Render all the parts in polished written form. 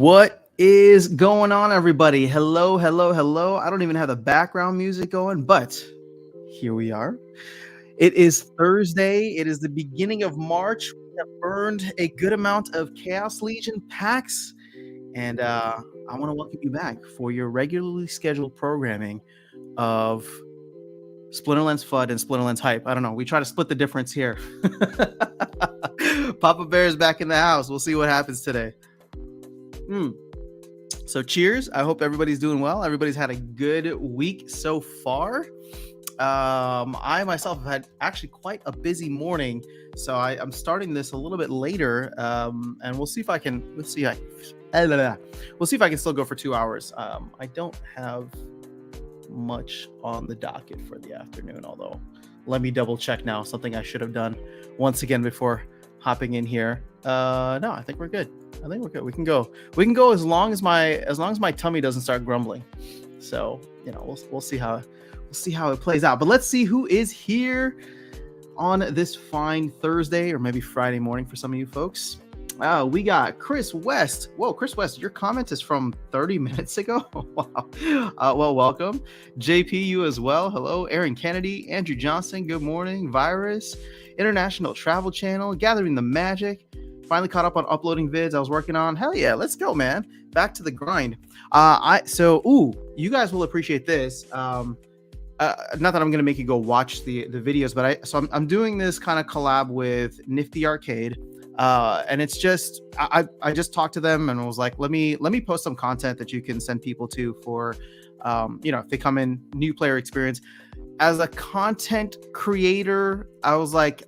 What is going on, everybody? Hello, hello, hello. I don't even have the background music going, but here we are. It is Thursday. It is the beginning of March. We have earned a good amount of Chaos Legion packs, and I want to welcome you back for your regularly scheduled programming of Splinterlands FUD and Splinterlands Hype. I don't know. We try to split the difference here. Papa Bear is back in the house. We'll see what happens today. So cheers. I hope everybody's doing well. Everybody's had a good week so far. I myself have had actually quite a busy morning, so I'm starting this a little bit later, and we'll see if I can. We'll see if I can still go for 2 hours. I don't have much on the docket for the afternoon, although let me double check now. Something I should have done once again before hopping in here. No, I think we're good. We can go as long as my tummy doesn't start grumbling. So we'll see how it plays out. But let's see who is here on this fine Thursday, or maybe Friday morning for some of you folks. We got Chris West. Whoa, Chris West, your comment is from 30 minutes ago. Wow. Well, welcome. JP, you as well. Hello. Aaron Kennedy, Andrew Johnson, good morning. Virus, International Travel Channel, Gathering the Magic. Finally caught up on uploading vids I was working on. Hell yeah, let's go, man. Back to the grind. You guys will appreciate this. Not that I'm gonna make you go watch the videos, but I'm doing this kind of collab with Nifty Arcade. And it's just I just talked to them and was like, let me post some content that you can send people to for if they come in new player experience. As a content creator, I was like,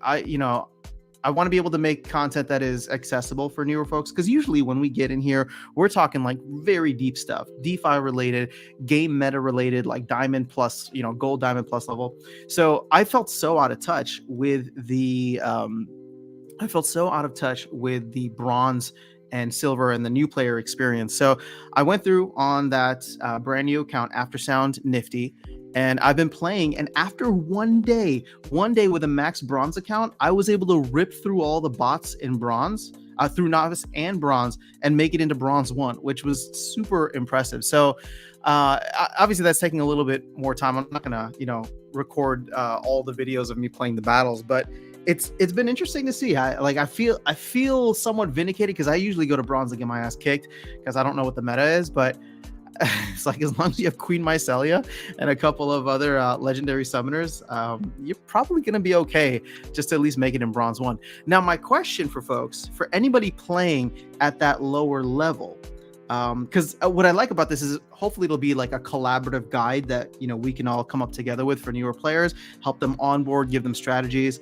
I want to be able to make content that is accessible for newer folks, because usually when we get in here, we're talking like very deep stuff, DeFi related, game meta related, like diamond plus, gold diamond plus level. So I felt so out of touch with the bronze and silver and the new player experience. So I went through on that brand new account, Aftersound Nifty, and I've been playing. And after one day with a max bronze account, I was able to rip through all the bots in bronze, through novice and bronze, and make it into bronze 1, which was super impressive. So obviously that's taking a little bit more time. I'm not gonna, record all the videos of me playing the battles, but it's been interesting to see. I feel somewhat vindicated, because I usually go to bronze to get my ass kicked because I don't know what the meta is, but it's like, as long as you have Queen Mycelia and a couple of other legendary summoners, you're probably going to be okay, just to at least make it in bronze 1. Now, my question for folks, for anybody playing at that lower level, because what I like about this is hopefully it'll be like a collaborative guide that we can all come up together with for newer players, help them onboard, give them strategies.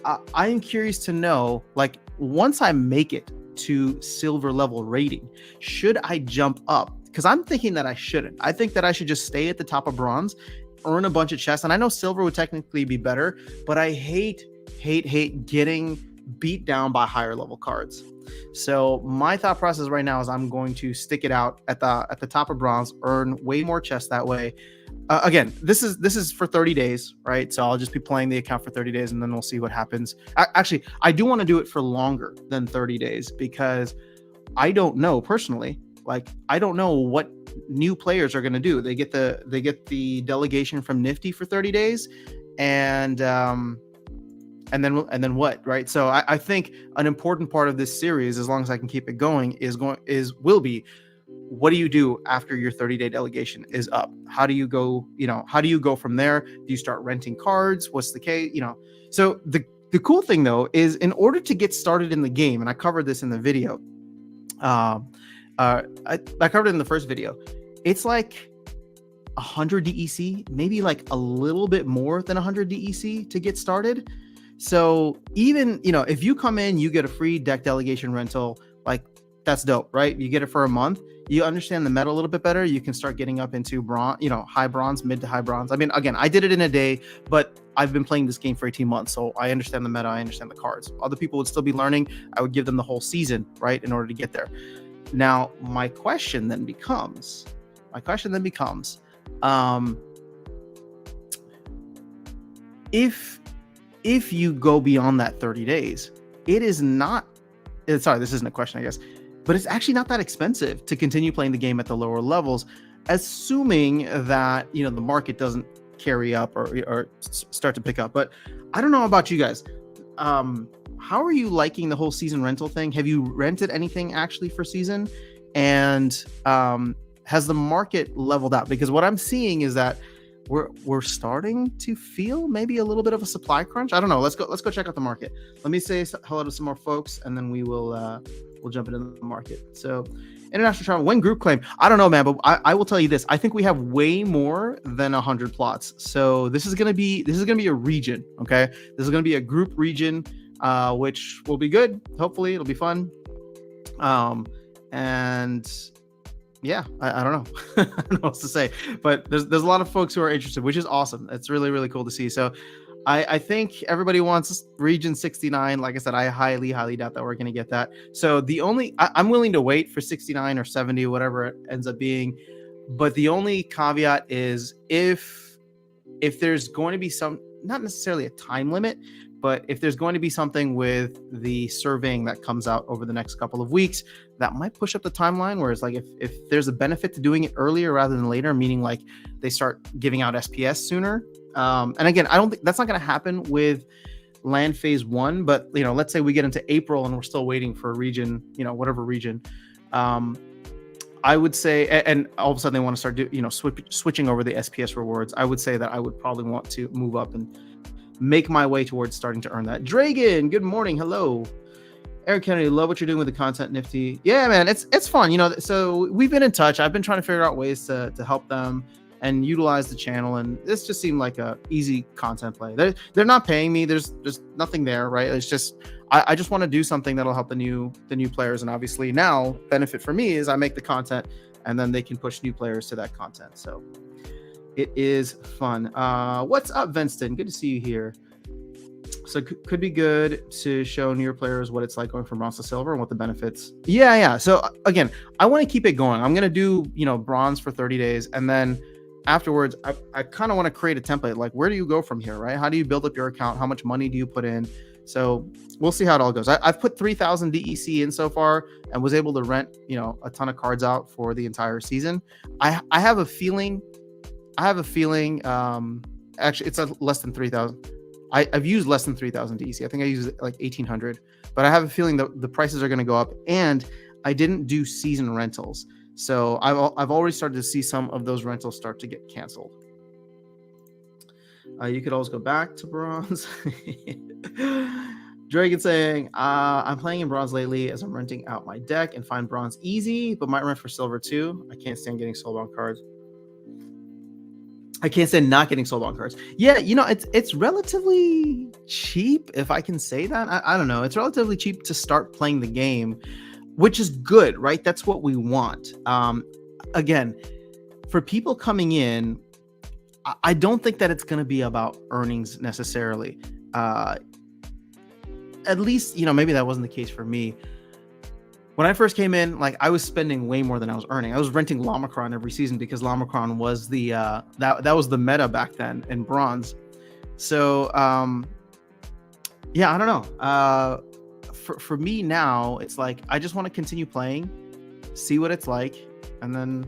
I am curious to know, like, once I make it to silver level rating, should I jump up? Because I'm thinking that I shouldn't. I think that I should just stay at the top of bronze, earn a bunch of chests. And I know silver would technically be better, but I hate getting beat down by higher level cards. So my thought process right now is I'm going to stick it out at the top of bronze, earn way more chests that way. Again, this is for 30 days, right? So I'll just be playing the account for 30 days, and then we'll see what happens. Actually, I do want to do it for longer than 30 days, because I don't know personally. Like, I don't know what new players are going to do. They get the delegation from Nifty for 30 days, and then what, right? So I think an important part of this series, as long as I can keep it going, will be, what do you do after your 30-day delegation is up? How do you go? How do you go from there? Do you start renting cards? What's the case? So the cool thing though is, in order to get started in the game, and I covered this in the video. I covered it in the first video. It's like 100 DEC, maybe like a little bit more than 100 DEC to get started. So even, if you come in, you get a free deck delegation rental, like, that's dope, right? You get it for a month. You understand the meta a little bit better. You can start getting up into bronze, high bronze, mid to high bronze. I mean, again, I did it in a day, but I've been playing this game for 18 months. So I understand the meta. I understand the cards. Other people would still be learning. I would give them the whole season, right, in order to get there. Now, my question then becomes, if you go beyond that 30 days, it is not, sorry, this isn't a question, I guess. but it's actually not that expensive to continue playing the game at the lower levels, assuming that, the market doesn't carry up or start to pick up. But I don't know about you guys. How are you liking the whole season rental thing? Have you rented anything actually for season? And has the market leveled out? Because what I'm seeing is that we're starting to feel maybe a little bit of a supply crunch. I don't know. Let's go check out the market. Let me say hello to some more folks, and then we'll jump into the market. So international travel, win group claim. I don't know, man, but I will tell you this. I think we have way more than 100 plots. So this is gonna be a region. Okay, this is gonna be a group region, which will be good. Hopefully, it'll be fun. And yeah, I don't know. I don't know what else to say, but there's a lot of folks who are interested, which is awesome. It's really, really cool to see. So I think everybody wants region 69. Like I said, I highly, highly doubt that we're going to get that. So I'm willing to wait for 69 or 70, whatever it ends up being. But the only caveat is if there's going to be not necessarily a time limit, but if there's going to be something with the surveying that comes out over the next couple of weeks, that might push up the timeline. Whereas like if there's a benefit to doing it earlier rather than later, meaning like they start giving out SPS sooner. And again, I don't think that's not going to happen with land phase 1, but let's say we get into April and we're still waiting for a region, whatever region. I would say, and all of a sudden they want to start switching over the SPS rewards. I would say that I would probably want to move up and make my way towards starting to earn that. Dragon, good morning. Hello. Eric Kennedy, love what you're doing with the content, Nifty. Yeah, man, it's fun. So we've been in touch. I've been trying to figure out ways to help them and utilize the channel. And this just seemed like a easy content play. They're not paying me. There's nothing there, right? It's just, I just want to do something that'll help the new players. And obviously now benefit for me is I make the content and then they can push new players to that content. So it is fun. What's up, Venston? Good to see you here. So could be good to show newer players what it's like going from bronze to silver and what the benefits. Yeah. So again, I want to keep it going. I'm going to do, bronze for 30 days. And then afterwards, I kind of want to create a template. Like, where do you go from here, right? How do you build up your account? How much money do you put in? So we'll see how it all goes. I've put 3,000 DEC in so far and was able to rent, a ton of cards out for the entire season. I have a feeling, actually it's less than 3,000. I've used less than 3,000 DEC. I think I used like 1,800, but I have a feeling that the prices are going to go up, and I didn't do season rentals. So I've already started to see some of those rentals start to get canceled. You could always go back to bronze. Dragon saying, I'm playing in bronze lately as I'm renting out my deck and find bronze easy, but might rent for silver too. I can't stand getting soulbound cards. I can't stand not getting soulbound cards. Yeah, it's relatively cheap, if I can say that. I don't know. It's relatively cheap to start playing the game, which is good, right? That's what we want. Again, for people coming in, I don't think that it's going to be about earnings necessarily. At least, maybe that wasn't the case for me. When I first came in, like, I was spending way more than I was earning. I was renting Lomacron every season because Lomacron was the that was the meta back then in bronze. So yeah, I don't know. For me now, it's like I just want to continue playing, see what it's like, and then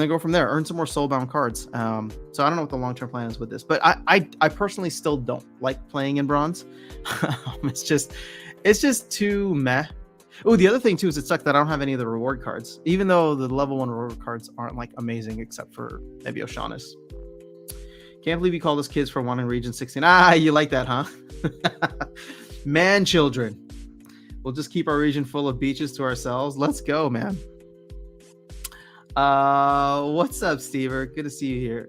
go from there. Earn some more soulbound cards. So I don't know what the long-term plan is with this, but I personally still don't like playing in bronze. It's just too meh. Oh, the other thing too is it sucks that I don't have any of the reward cards, even though the level 1 reward cards aren't like amazing, except for maybe O'Shaughnessy. Can't believe you called us kids for wanting region 16. You like that, huh? Man, children. We'll just keep our region full of beaches to ourselves. Let's go, man. What's up, Stever? Good to see you here.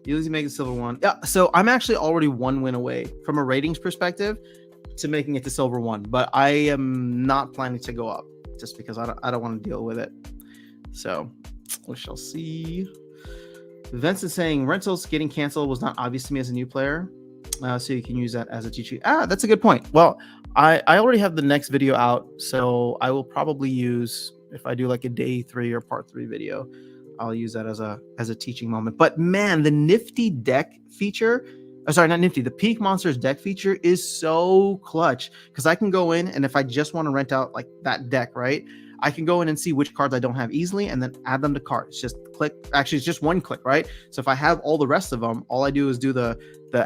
Usually make a silver 1. Yeah, so I'm actually already 1 win away from a ratings perspective to making it to silver 1, but I am not planning to go up just because I don't want to deal with it. So we shall see. Vince is saying rentals getting canceled was not obvious to me as a new player, so you can use that as a cheat sheet. That's a good point. Well, I already have the next video out, so I will probably use, if I do like a day 3 or part 3 video, I'll use that as a teaching moment. But man, the nifty deck feature. Sorry, not nifty. The Peak Monsters deck feature is so clutch because I can go in, and if I just want to rent out like that deck, right? I can go in and see which cards I don't have easily and then add them to carts. Just click. Actually, it's just one click, right? So if I have all the rest of them, all I do is do the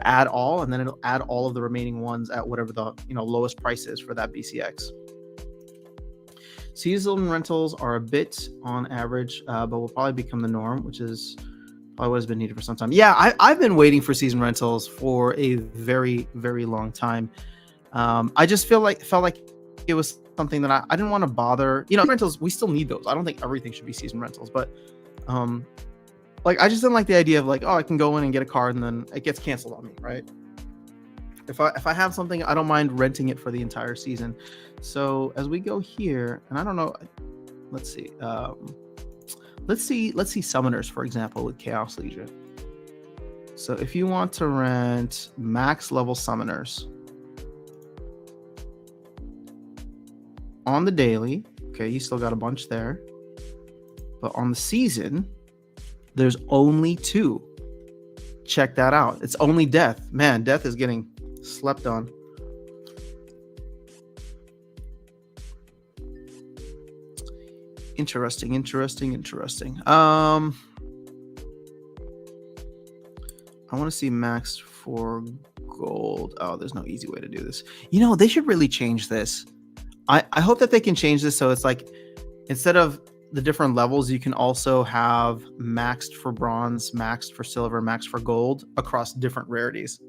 add all, and then it'll add all of the remaining ones at whatever the lowest price is for that BCX. Season rentals are a bit on average, but will probably become the norm, which is probably what has been needed for some time. Yeah, I've been waiting for season rentals for a very, very long time. I just felt like it was something that I didn't want to bother. Rentals, we still need those. I don't think everything should be season rentals, but I just didn't like the idea of I can go in and get a card and then it gets canceled on me, right? If I have something, I don't mind renting it for the entire season. So as we go here, and I don't know, let's see summoners, for example, with Chaos Legion. So if you want to rent max level summoners on the daily, okay, you still got a bunch there, but on the season there's only 2. Check that out. It's only Death. Man, Death is getting slept on. Interesting. I want to see maxed for gold. Oh, there's no easy way to do this. They should really change this. I hope that they can change this so it's instead of the different levels, you can also have maxed for bronze, maxed for silver, maxed for gold across different rarities.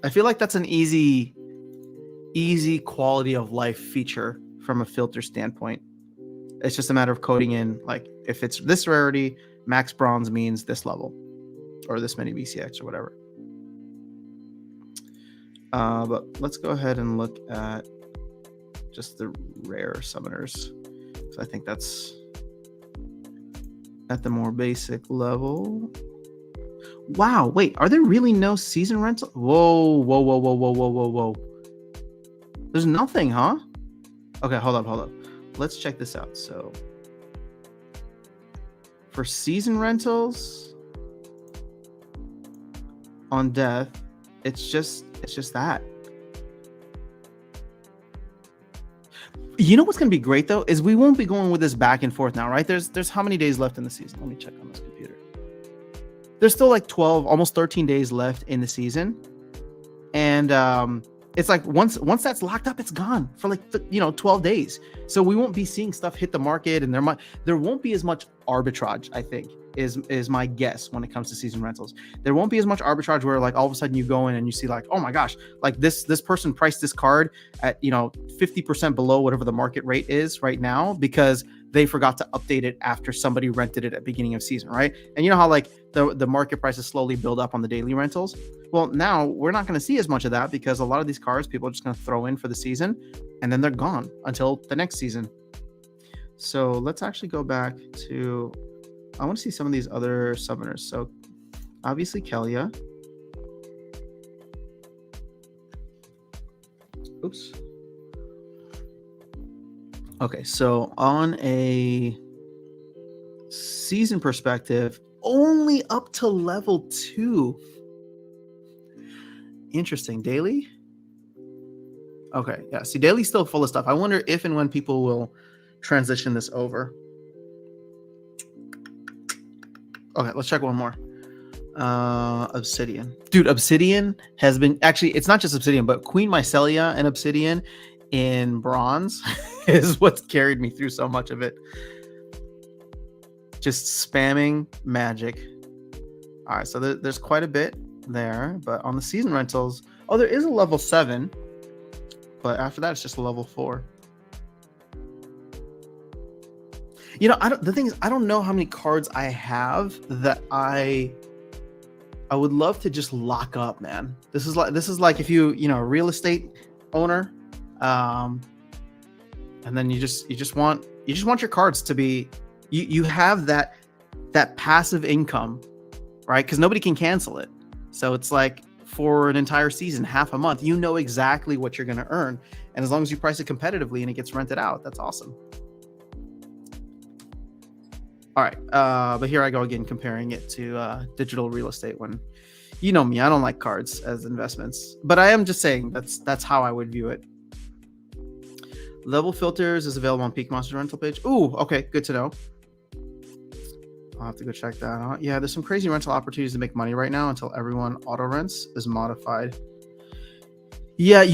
I feel like that's an easy quality of life feature from a filter standpoint. It's just a matter of coding in, if it's this rarity, max bronze means this level or this many BCX or whatever. But let's go ahead and look at just the rare summoners. So I think that's at the more basic level. Wow, wait, are there really no season rental? Whoa. There's nothing, huh? Okay, hold up. Let's check this out. So for season rentals on Death, it's just that. What's going to be great though is we won't be going with this back and forth now, right? There's how many days left in the season? Let me check on this computer. There's still 12, almost 13 days left in the season, and it's once that's locked up, it's gone for 12 days. So we won't be seeing stuff hit the market, and there won't be as much arbitrage, I think, is my guess when it comes to season rentals. There won't be as much arbitrage where all of a sudden you go in and you see oh my gosh, this person priced this card at 50% below whatever the market rate is right now because they forgot to update it after somebody rented it at beginning of season, right? And you know how the market prices slowly build up on the daily rentals? Well, now we're not going to see as much of that because a lot of these cards people are just going to throw in for the season and then they're gone until the next season. So let's actually go back to, I want to see some of these other summoners. So obviously Kelia. Oops. Okay, so on a season perspective, only up to level 2. Interesting. Daily? Okay, yeah. See, daily's still full of stuff. I wonder if and when people will transition this over. Okay, let's check one more. Obsidian. Dude, Obsidian has been... Actually, it's not just Obsidian, but Queen Mycelia and Obsidian in bronze is what's carried me through so much of it. Just spamming magic. All right, so there's quite a bit there, but on the season rentals, there is a level 7, but after that it's just a level 4. The thing is, I don't know how many cards I have that I would love to just lock up, man. This is like if you a real estate owner, and then you just want your cards to be, you have that passive income, right? Because nobody can cancel it. So it's for an entire season, half a month, you know exactly what you're going to earn. And as long as you price it competitively and it gets rented out, that's awesome. All right. But here I go again, comparing it to digital real estate when, you know me, I don't like cards as investments, but I am just saying that's how I would view it. Level filters is available on Peak Monsters rental page. Ooh, okay, good to know. I'll have to go check that out. Yeah, there's some crazy rental opportunities to make money right now until everyone auto rents is modified. Yeah,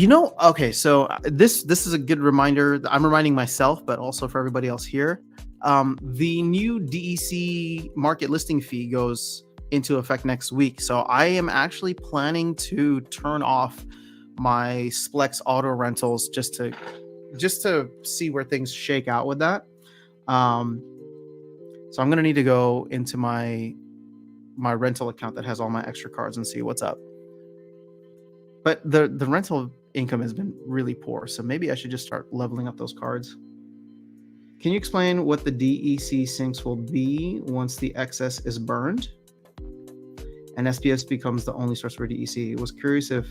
okay, so this is a good reminder. I'm reminding myself, but also for everybody else here. The new DEC market listing fee goes into effect next week. So I am actually planning to turn off my Splex auto rentals just to see where things shake out with that. So I'm gonna need to go into my rental account that has all my extra cards and see what's up. But the rental income has been really poor, so maybe I should just start leveling up those cards. Can you explain what the DEC sinks will be once the excess is burned and SPS becomes the only source for DEC? I was curious if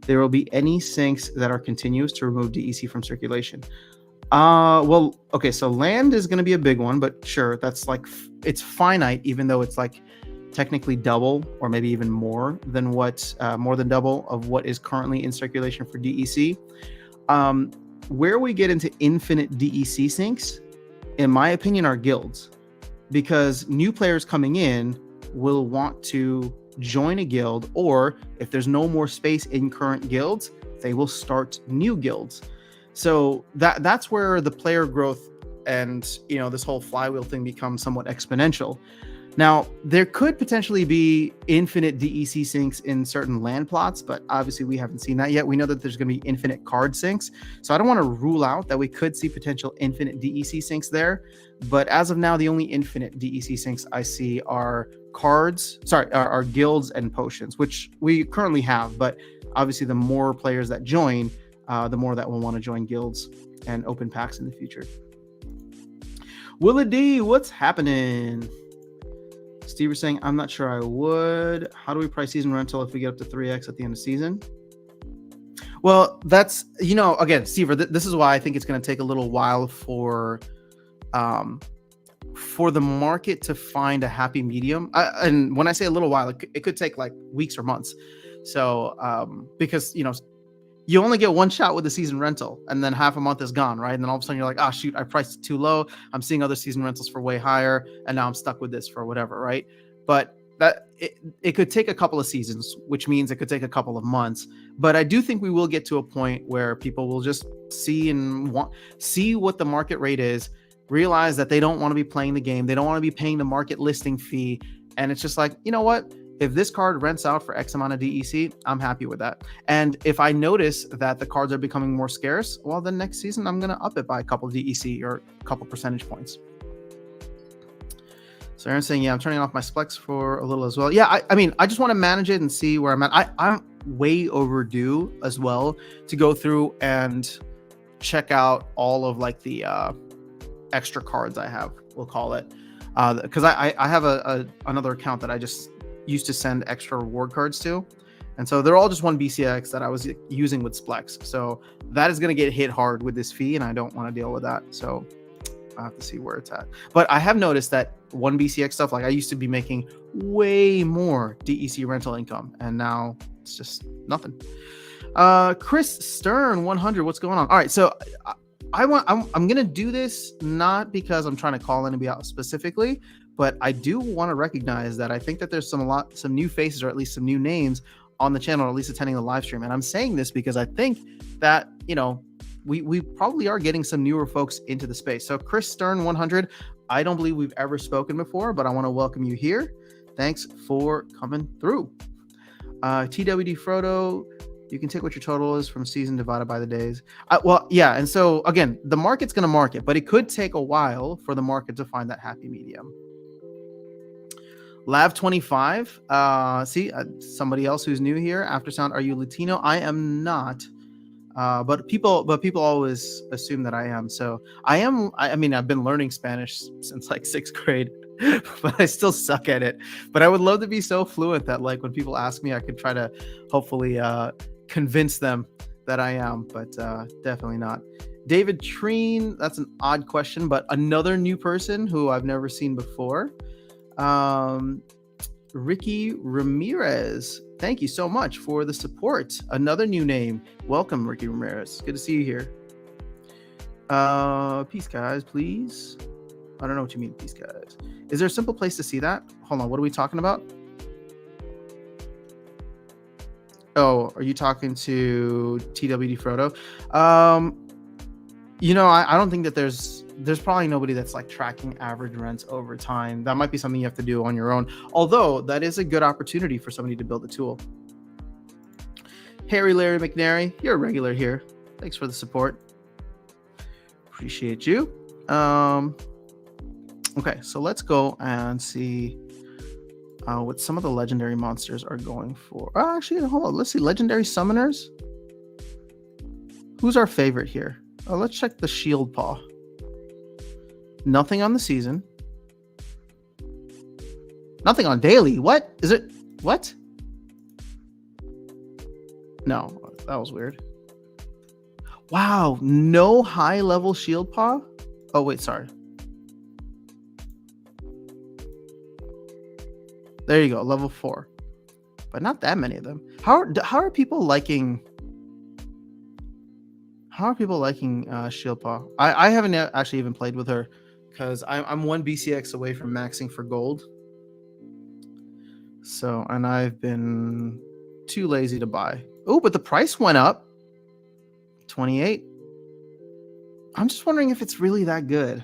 there will be any sinks that are continuous to remove DEC from circulation. Well, okay, so land is going to be a big one, but sure, that's like, it's finite, even though it's like technically double or maybe even more than double of what is currently in circulation for DEC. Where we get into infinite DEC sinks, in my opinion, are guilds, because new players coming in will want to join a guild, or if there's no more space in current guilds, they will start new guilds. So that's where the player growth and this whole flywheel thing becomes somewhat exponential. Now, there could potentially be infinite DEC sinks in certain land plots, but obviously we haven't seen that yet. We know that there's going to be infinite card sinks, so I don't want to rule out that we could see potential infinite DEC sinks there. But as of now, the only infinite DEC sinks I see are are guilds and potions, which we currently have. But obviously, the more players that join, the more that will want to join guilds and open packs in the future. Willa D, what's happening? Steve was saying, I'm not sure I would. How do we price season rental if we get up to 3x at the end of season? Well, that's, again, Steve, this is why I think it's going to take a little while for the market to find a happy medium. And when I say a little while, it could take like weeks or months. So because, you only get one shot with the season rental, and then half a month is gone, right? And then all of a sudden you're like, oh shoot, I priced it too low. I'm seeing other season rentals for way higher, and now I'm stuck with this for whatever, right? But it could take a couple of seasons, which means it could take a couple of months. But I do think we will get to a point where people will just see what the market rate is, realize that they don't want to be playing the game, they don't want to be paying the market listing fee, and it's just like, you know what? If this card rents out for X amount of DEC, I'm happy with that. And if I notice that the cards are becoming more scarce, well, then next season, I'm going to up it by a couple of DEC or a couple percentage points. So Aaron's saying, yeah, I'm turning off my Splex for a little as well. Yeah, I mean, I just want to manage it and see where I'm at. I'm way overdue as well to go through and check out all of like the extra cards I have, we'll call it. Because I have another account that I just used to send extra reward cards to, and so they're all just one BCX that I was using with Splex. So that is going to get hit hard with this fee, and I don't want to deal with that. So I have to see where it's at. But I have noticed that one BCX stuff, like I used to be making way more DEC rental income, and now it's just nothing. Chris Stern 100, what's going on? All right, so I'm gonna do this not because I'm trying to call anybody out specifically, but I do want to recognize that I think that there's some new faces, or at least some new names on the channel, or at least attending the live stream. And I'm saying this because I think that, we probably are getting some newer folks into the space. So Chris Stern 100, I don't believe we've ever spoken before, but I want to welcome you here. Thanks for coming through. TWD Frodo, you can take what your total is from season divided by the days. Well, yeah. And so again, the market's going to market, but it could take a while for the market to find that happy medium. Lav 25, somebody else who's new here. Aftersound, are you Latino? I am not, but people always assume that I am. So I am. I mean, I've been learning Spanish since like 6th grade, but I still suck at it. But I would love to be so fluent that like when people ask me, I could try to hopefully convince them that I am, but definitely not. David Treen, that's an odd question, but another new person who I've never seen before. Ricky Ramirez, thank you so much for the support. Another new name. Welcome, Ricky Ramirez. Good to see you here. Peace, guys, please. I don't know what you mean, peace, guys. Is there a simple place to see that? Hold on, what are we talking about? Oh, are you talking to TWD Frodo? I don't think that there's probably nobody that's like tracking average rents over time. That might be something you have to do on your own. Although that is a good opportunity for somebody to build a tool. Harry Larry McNary, you're a regular here. Thanks for the support. Appreciate you. Okay, so let's go and see what some of the legendary monsters are going for. Oh, actually, hold on. Let's see. Legendary summoners. Who's our favorite here? Oh, let's check the shield paw. Nothing on the season. Nothing on daily. What? Is it? What? No, that was weird. Wow, no high level shield paw? Oh, wait, sorry. There you go, level 4. But not that many of them. How are people liking shield paw? I haven't actually even played with her because I'm 1 BCX away from maxing for gold. So, and I've been too lazy to buy. Oh, but the price went up. 28. I'm just wondering if it's really that good.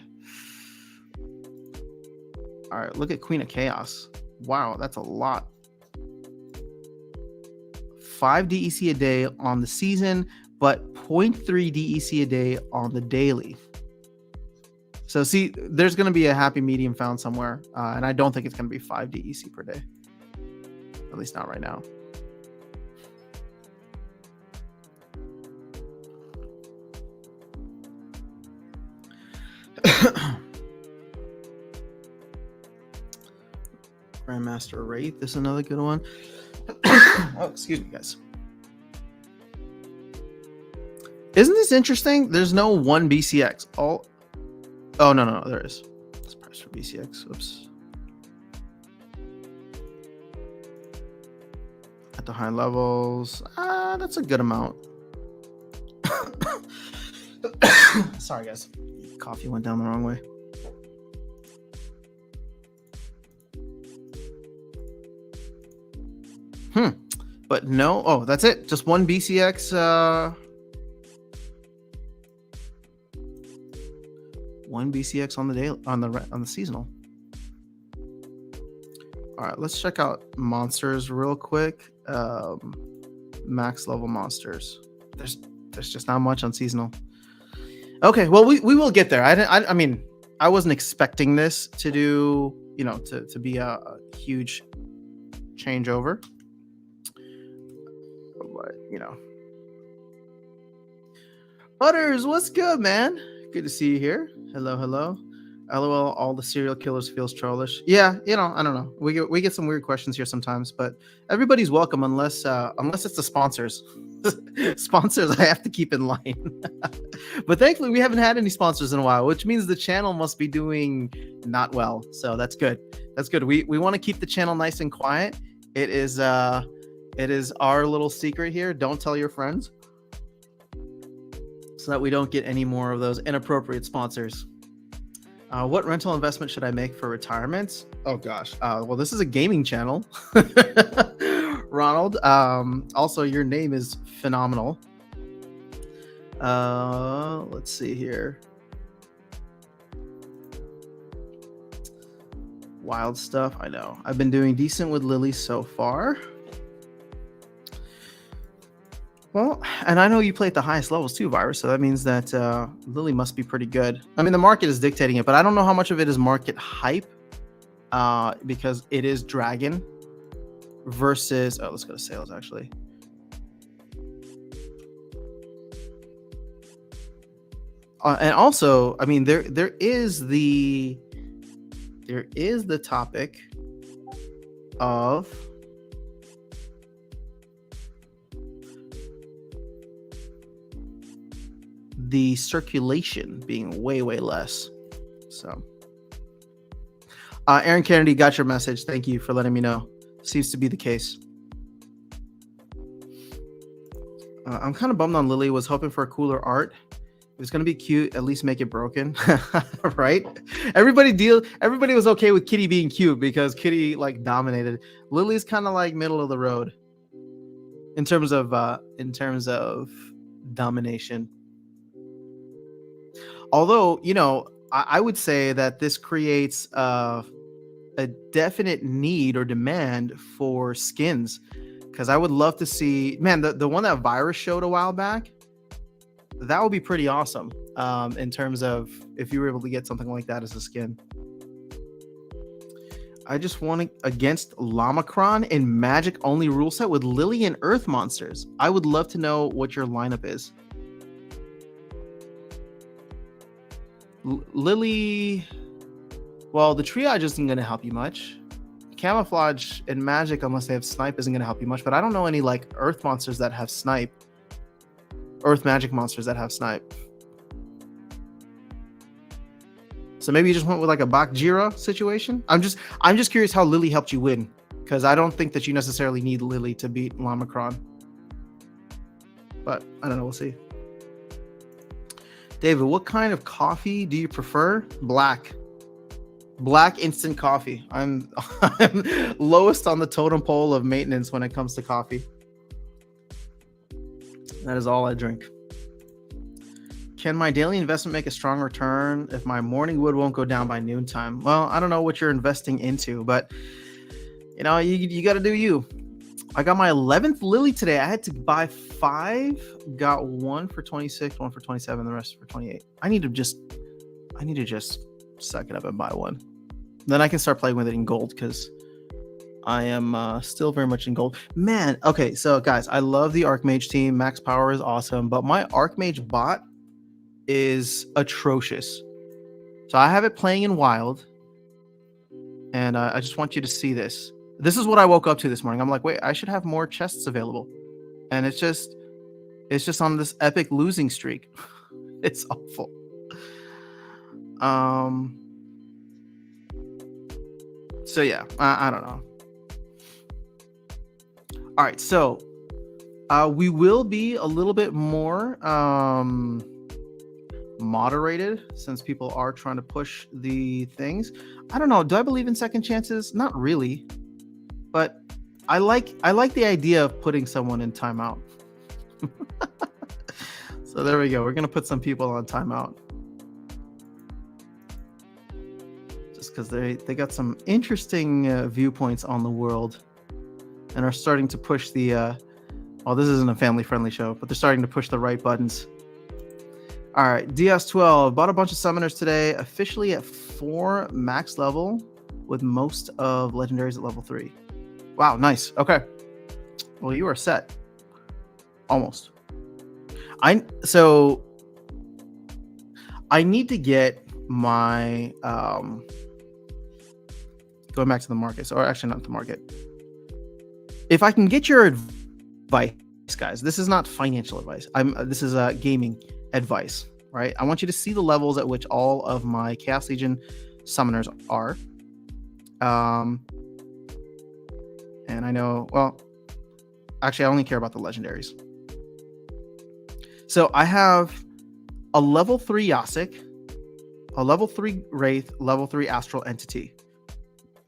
All right, look at Queen of Chaos. Wow, that's a lot. 5 DEC a day on the season, but 0.3 DEC a day on the daily. So see, there's going to be a happy medium found somewhere, and I don't think it's going to be 5 DEC per day. At least not right now. Grandmaster Wraith is another good one. Oh, excuse me, guys. Isn't this interesting? There's no 1 BCX. Oh, no, there is. It's price for BCX. Oops. At the high levels, that's a good amount. Sorry, guys. Coffee went down the wrong way. But no. Oh, that's it. Just 1 BCX. 1 BCX on the daily, on the seasonal. All right, let's check out monsters real quick. Max level monsters. There's just not much on seasonal. Okay, well we will get there. I mean, I wasn't expecting this to do, to be a huge changeover. But, Butters, what's good, man? Good to see you here. Hello. LOL, all the serial killers feels trollish. Yeah, I don't know. We get some weird questions here sometimes, but everybody's welcome unless it's the sponsors. Sponsors I have to keep in line. But thankfully we haven't had any sponsors in a while, which means the channel must be doing not well. So that's good. We want to keep the channel nice and quiet. It is our little secret here. Don't tell your friends, so that we don't get any more of those inappropriate sponsors. What rental investment should I make for retirement? Oh gosh. Well, this is a gaming channel. Ronald. Also, your name is phenomenal. Let's see here. Wild stuff. I know. I've been doing decent with Lily so far. Well, and I know you play at the highest levels too, Virus, so that means that Lily must be pretty good. I mean, the market is dictating it, but I don't know how much of it is market hype, because it is Dragon versus... Oh, let's go to sales, actually. And also, I mean, there is the topic of... the circulation being way less. So Aaron Kennedy, got your message. Thank you for letting me know. Seems to be the case. I'm kind of bummed on Lily. Was hoping for a cooler art. If it's gonna be cute, at least make it broken, right? Everybody was okay with Kitty being cute because Kitty like dominated. Lily's kind of like middle of the road in terms of domination. Although, I would say that this creates a definite need or demand for skins, because I would love to see, man, the one that Virus showed a while back. That would be pretty awesome, in terms of if you were able to get something like that as a skin. I just want it against Lamacron in Magic only rule set with Lily and Earth monsters. I would love to know what your lineup is. Lily, well, the triage isn't going to help you much. Camouflage in Magic, unless they have snipe, isn't going to help you much. But I don't know any like Earth monsters that have snipe. Earth Magic monsters that have snipe. So maybe you just went with like a Bakjira situation. I'm just curious how Lily helped you win, because I don't think that you necessarily need Lily to beat Lamacron. But I don't know. We'll see. David, what kind of coffee do you prefer? Black instant coffee. I'm lowest on the totem pole of maintenance when it comes to coffee. That is all I drink. Can my daily investment make a strong return if my morning wood won't go down by noontime? Well, I don't know what you're investing into, but you got to do you. I got my 11th Lily today. I had to buy 5, got 1 for 26, 1 for 27, the rest for 28. I need to just suck it up and buy one. Then I can start playing with it in gold, because I am still very much in gold. Man, okay, so guys, I love the Archmage team. Max power is awesome, but my Archmage bot is atrocious. So I have it playing in wild, and I just want you to see this. This is what I woke up to this morning. I'm like, wait, I should have more chests available, and it's just on this epic losing streak. It's awful. So yeah, I don't know. All right, so we will be a little bit more moderated, since people are trying to push the things. I don't know. Do I believe in second chances? Not really, but I like the idea of putting someone in timeout. So there we go. We're gonna put some people on timeout, just because they got some interesting viewpoints on the world, and are starting to push the well, this isn't a family-friendly show, but they're starting to push the right buttons. All right, DS12. Bought a bunch of summoners today, officially at 4 max level, with most of legendaries at level 3. Wow, nice. Okay. Well, you are set. Almost. So I need to get my going back to the market. Or actually not the market. If I can get your advice, guys, this is not financial advice. This is gaming advice, right? I want you to see the levels at which all of my Chaos Legion summoners are. And I know, well, actually I only care about the legendaries. So I have a level 3 Yasik, a level 3 Wraith, level 3 Astral Entity,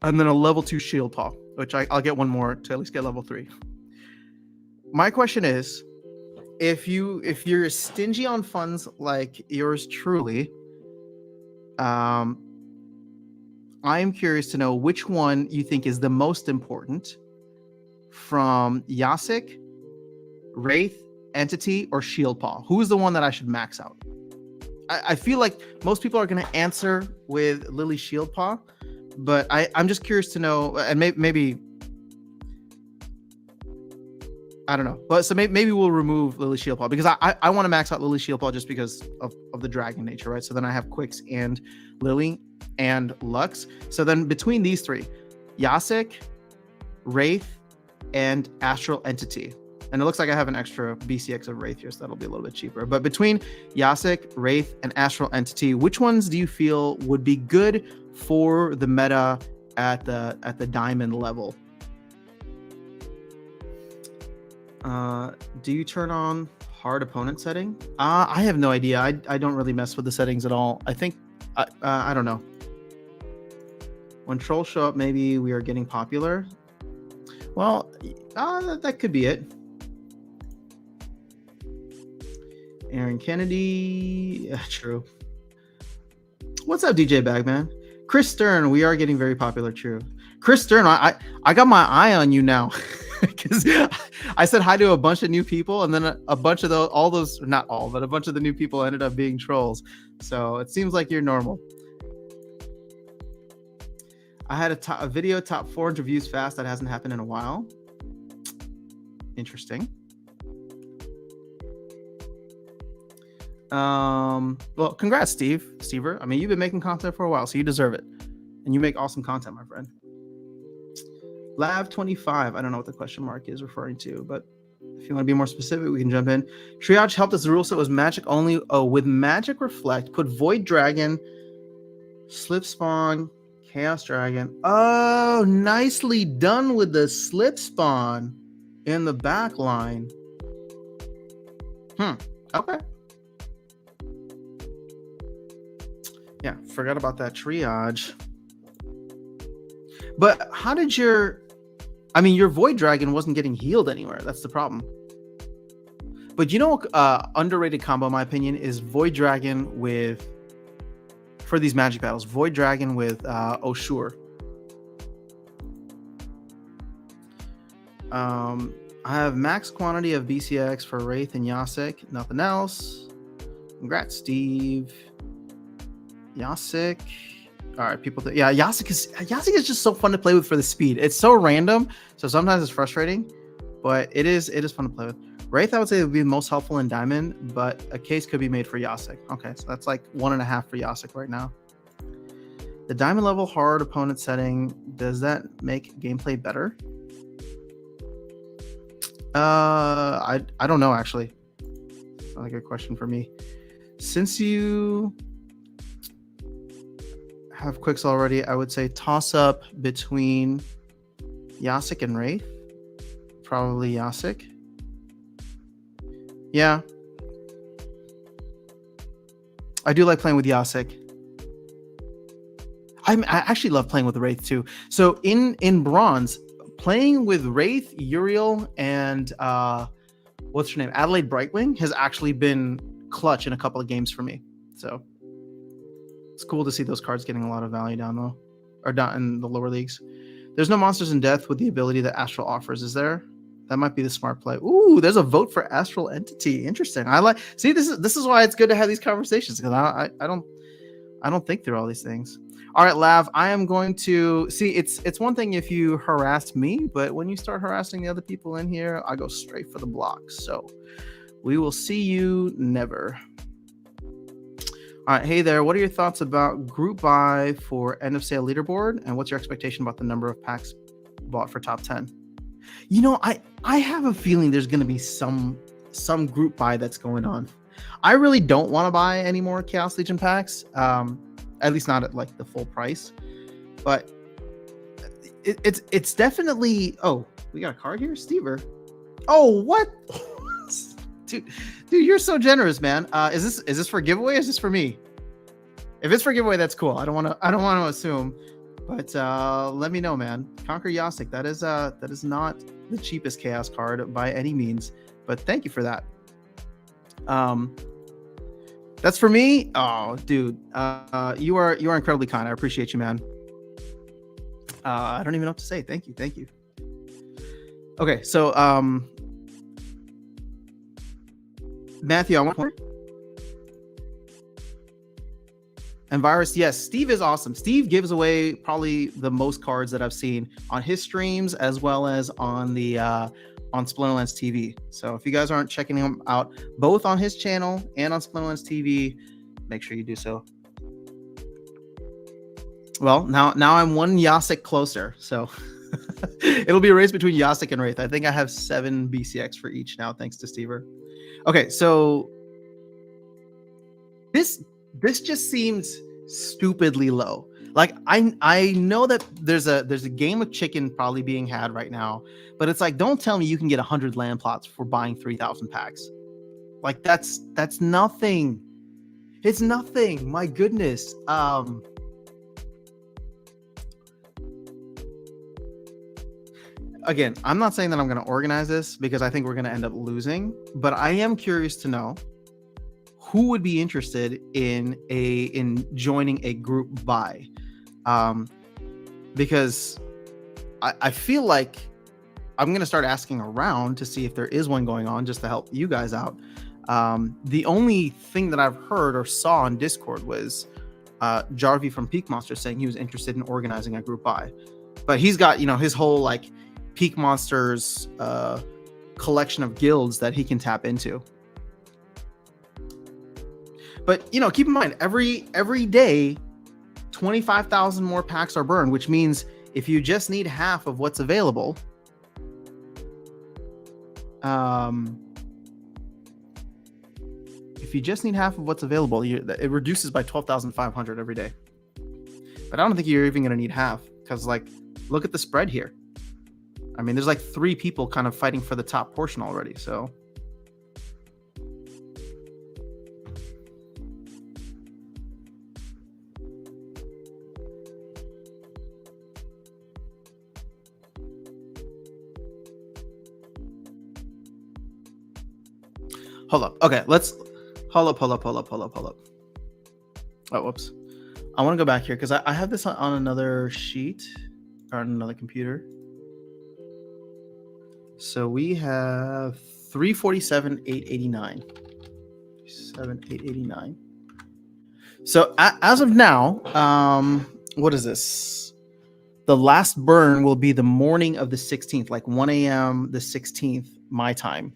and then a level 2 Shield Paw, which I'll get one more to at least get level 3. My question is, if you're stingy on funds like yours truly, I'm curious to know which one you think is the most important from Yasik, Wraith, Entity, or Shield Paw. Who is the one that I should max out? I feel like most people are going to answer with Lily Shield Paw, but I'm just curious to know, and maybe I don't know, but so maybe we'll remove Lily Shield Paw, because I want to max out Lily Shield Paw just because of the dragon nature, right? So then I have Quicks and Lily and Lux. So then between these three, Yasik, Wraith, and Astral Entity. And it looks like I have an extra BCX of Wraith here, so that'll be a little bit cheaper. But between Yasik, Wraith, and Astral Entity, which ones do you feel would be good for the meta at the diamond level? Do you turn on Hard opponent setting? I have no idea. I don't really mess with the settings at all. I think I don't know. When trolls show up, maybe we are getting popular. Well, that could be it. Aaron Kennedy, true. What's up, DJ Bagman? Chris Stern, we are getting very popular. True. Chris Stern, I got my eye on you now. Because I said hi to a bunch of new people, and then a bunch of those, not all, but a bunch of the new people ended up being trolls. So it seems like you're normal. I had a video top 400 views fast. That hasn't happened in a while. Interesting. Well, congrats, Stever. I mean, you've been making content for a while, so you deserve it. And you make awesome content, my friend. Lav25, I don't know what the question mark is referring to, but if you want to be more specific, we can jump in. Triage helped us. The rule set was magic only. Oh, with magic reflect, put void dragon, slip spawn, chaos dragon. Oh, nicely done with the slip spawn in the back line. Okay. Yeah, forgot about that triage. But how did your Void Dragon wasn't getting healed anywhere. That's the problem. But you know, underrated combo, in my opinion, is Void Dragon for these magic battles, Void Dragon with Oshur. I have max quantity of BCX for Wraith and Yasik. Nothing else. Congrats, Steve. Yasik. All right, people. Yasik is just so fun to play with for the speed. It's so random, so sometimes it's frustrating, but it is fun to play with. Wraith, I would say, would be the most helpful in Diamond, but a case could be made for Yasik. Okay, so that's like 1.5 for Yasik right now. The Diamond level hard opponent setting, does that make gameplay better? I don't know, actually. That's not a good question for me. Since you have quicks already, I would say toss up between Yasik and Wraith. Probably Yasik. Yeah. I do like playing with Yasik. I actually love playing with Wraith too. So in Bronze, playing with Wraith, Uriel, and what's her name? Adelaide Brightwing has actually been clutch in a couple of games for me. So it's cool to see those cards getting a lot of value down low, or down in the lower leagues. There's no monsters in death with the ability that Astral offers, is there? That might be the smart play. Ooh, there's a vote for Astral Entity. Interesting. See, this is why it's good to have these conversations, because I don't think through all these things. All right, Lav, I am going to see. It's one thing if you harass me, but when you start harassing the other people in here, I go straight for the block. So we will see you never. All right, hey there. What are your thoughts about group buy for end of sale leaderboard, and what's your expectation about the number of packs bought for top 10? You know, I have a feeling there's going to be some group buy that's going on. I really don't want to buy any more Chaos Legion packs, at least not at like the full price. But it's definitely. Oh, we got a card here, Stever. Oh, what? Dude, you're so generous, man. Is this for giveaway? Or is this for me? If it's for giveaway, that's cool. I don't want to assume, but let me know, man. Conquer Yasik. That is not the cheapest chaos card by any means, but thank you for that. That's for me. Oh, dude, you are incredibly kind. I appreciate you, man. I don't even know what to say. Thank you. Okay, so Matthew, I want more. And Virus, yes, Steve is awesome. Steve gives away probably the most cards that I've seen on his streams, as well as on the on Splinterlands TV. So if you guys aren't checking him out, both on his channel and on Splinterlands TV, make sure you do so. Well, now I'm one Yasik closer, so it'll be a race between Yasik and Wraith. I think I have 7 BCX for each now, thanks to Stever. Okay, so this just seems stupidly low. Like I know that there's a game of chicken probably being had right now, but it's like, don't tell me you can get 100 land plots for buying 3,000 packs. Like that's nothing. It's nothing. My goodness. Again, I'm not saying that I'm going to organize this because I think we're going to end up losing, but I am curious to know who would be interested in joining a group buy, because I feel like I'm going to start asking around to see if there is one going on, just to help you guys out. The only thing that I've heard or saw on Discord was Jarvie from Peak Monster saying he was interested in organizing a group buy, but he's got, his whole like Peak Monsters collection of guilds that he can tap into. But keep in mind, every day 25,000 more packs are burned, which means if you just need half of what's available, it reduces by 12,500 every day. But I don't think you're even going to need half, because like, look at the spread here. I mean, there's like 3 people kind of fighting for the top portion already. So hold up. Okay, let's hold up. Oh, whoops. I want to go back here because I have this on another sheet or on another computer. So we have 347,889. 7,889. So as of now, what is this? The last burn will be the morning of the 16th, like 1 a.m. the 16th, my time.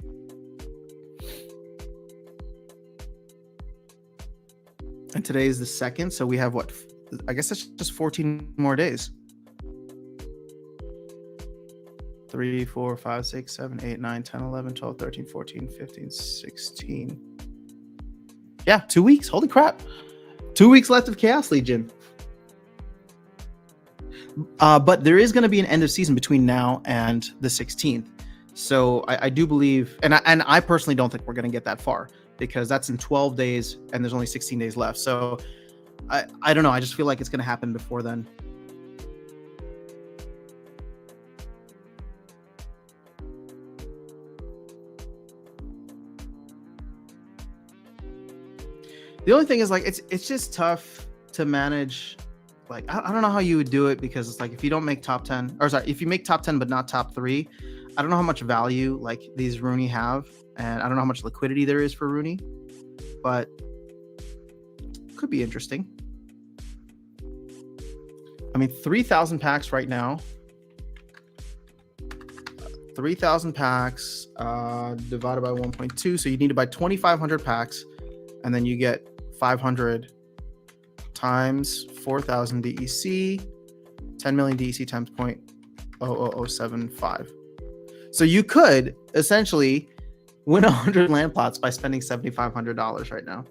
And today is the 2nd, so we have what? I guess that's just 14 more days. 3, 4, 5, 6, 7, 8, 9, 10, 11, 12, 13, 14, 15, 16. Yeah, 2 weeks. Holy crap. 2 weeks left of Chaos Legion. But there is going to be an end of season between now and the 16th. So I do believe, and I personally don't think we're going to get that far, because that's in 12 days and there's only 16 days left. So I don't know. I just feel like it's going to happen before then. The only thing is, like, it's just tough to manage. Like, I don't know how you would do it, because it's like, if you don't make top 10, or sorry, if you make top 10 but not top 3, I don't know how much value like these Rooney have, and I don't know how much liquidity there is for Rooney, but could be interesting. I mean, 3,000 packs right now. 3,000 packs divided by 1.2, so you need to buy 2,500 packs, and then you get 500 times 4,000 DEC, 10 million DEC times 0.00075. So you could essentially win 100 land plots by spending $7,500 right now.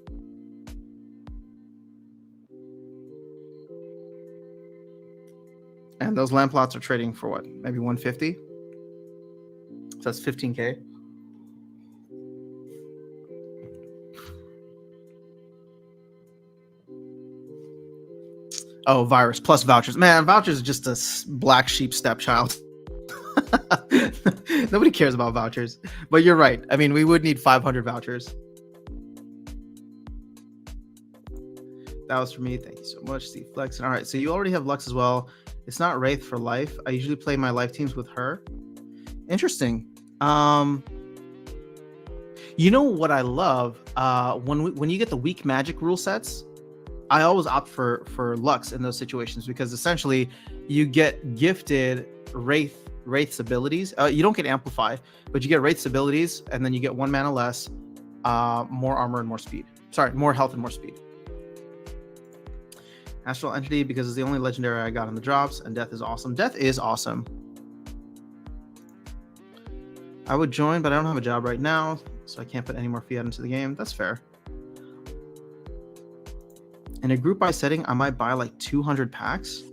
And those land plots are trading for what? Maybe 150? So that's 15K. Oh, virus plus vouchers. Man, vouchers is just a black sheep stepchild. Nobody cares about vouchers. But you're right. I mean, we would need 500 vouchers. That was for me. Thank you so much, Steve Flex. All right, so you already have Lux as well. It's not Wraith for life. I usually play my life teams with her. Interesting. You know what I love? When you get the weak magic rule sets, I always opt for Lux in those situations, because essentially you get gifted Wraith's abilities. You don't get Amplify, but you get Wraith's abilities, and then you get 1 mana less, more armor and more speed. Sorry, more health and more speed. Astral Entity, because it's the only legendary I got in the drops, and Death is awesome. Death is awesome. I would join, but I don't have a job right now, so I can't put any more fiat into the game. That's fair. In a group buy setting, I might buy like 200 packs,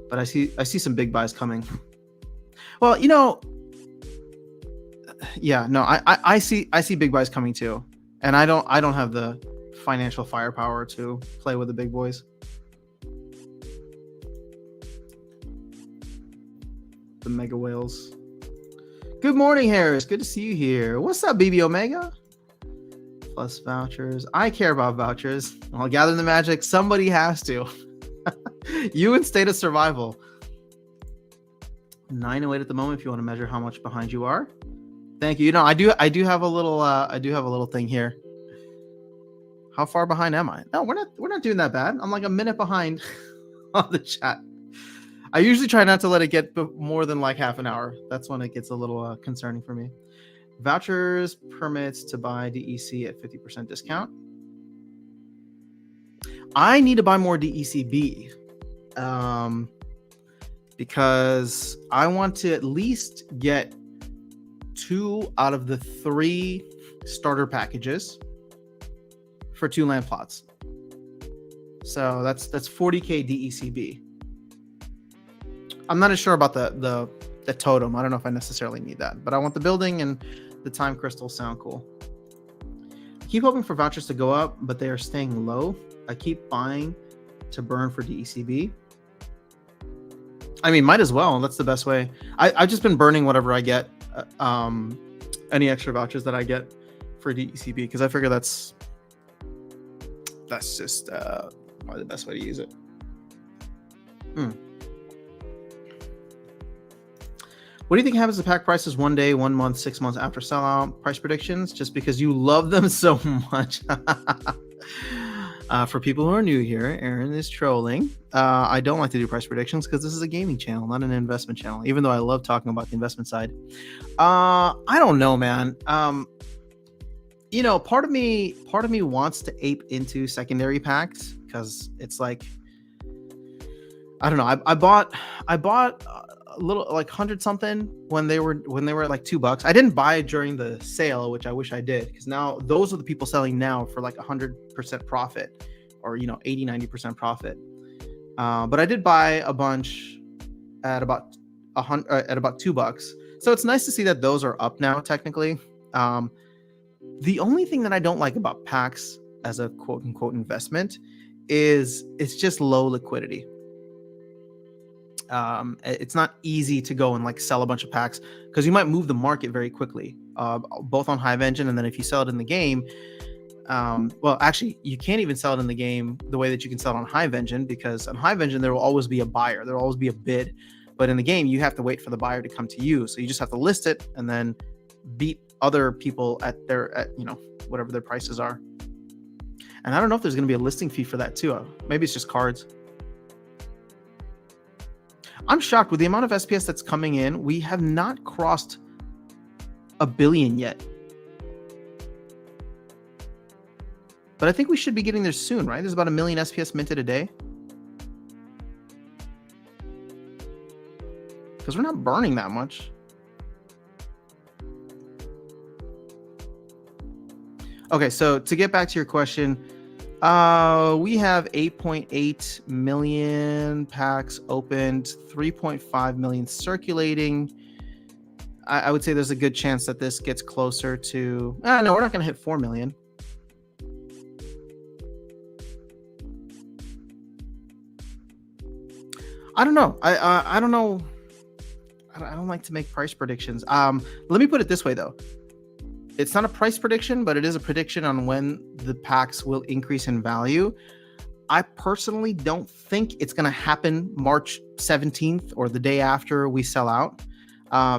but I see some big buys coming. Well, Yeah, no, I see big buys coming too, and I don't have the financial firepower to play with the big boys. The mega whales. Good morning, Harris. Good to see you here. What's up, BB Omega? Plus vouchers. I care about vouchers. I'll gather the magic. Somebody has to. You in state of survival. 908 at the moment. If you want to measure how much behind you are. Thank you. You know, I do have a little thing here. How far behind am I? No, we're not doing that bad. I'm like a minute behind on the chat. I usually try not to let it get more than like half an hour. That's when it gets a little concerning for me. Vouchers permits to buy DEC at 50% discount. I need to buy more DECB because I want to at least get 2 out of the 3 starter packages for 2 land plots. So that's 40k DECB. I'm not as sure about the totem. I don't know if I necessarily need that, but I want the building and the time crystals sound cool. I keep hoping for vouchers to go up, but they are staying low. I keep buying to burn for DECB. I mean, might as well. That's the best way. I've just been burning whatever I get, any extra vouchers that I get for DECB, because I figure that's just probably the best way to use it. What do you think happens to pack prices 1 day, 1 month, 6 months after sellout? Price predictions, just because you love them so much. For people who are new here, Aaron is trolling. I don't like to do price predictions because this is a gaming channel, not an investment channel, even though I love talking about the investment side. I don't know, man. You know, part of me wants to ape into secondary packs because it's like, I don't know. I bought a little like 100 something when they were at like $2. I didn't buy it during the sale, which I wish I did, because now those are the people selling now for like 100% profit, or 80-90% profit. But I did buy a bunch at about $2. So it's nice to see that those are up now technically. The only thing that I don't like about packs as a quote unquote investment is it's just low liquidity. It's not easy to go and like sell a bunch of packs because you might move the market very quickly, both on Hive Engine, and then if you sell it in the game, well, actually, you can't even sell it in the game the way that you can sell it on Hive Engine, because on Hive Engine there will always be a buyer, there will always be a bid, but in the game you have to wait for the buyer to come to you, so you just have to list it and then beat other people at whatever their prices are. And I don't know if there's going to be a listing fee for that too. Maybe it's just cards. I'm shocked with the amount of SPS that's coming in. We have not crossed 1 billion yet. But I think we should be getting there soon, right? There's about 1 million SPS minted a day. Because we're not burning that much. Okay, so to get back to your question, we have 8.8 million packs opened, 3.5 million circulating. I would say there's a good chance that this gets closer to... no, we're not going to hit 4 million. I don't know. I don't know. I don't like to make price predictions. Let me put it this way, though. It's not a price prediction, but it is a prediction on when the packs will increase in value. I personally don't think it's going to happen March 17th or the day after we sell out.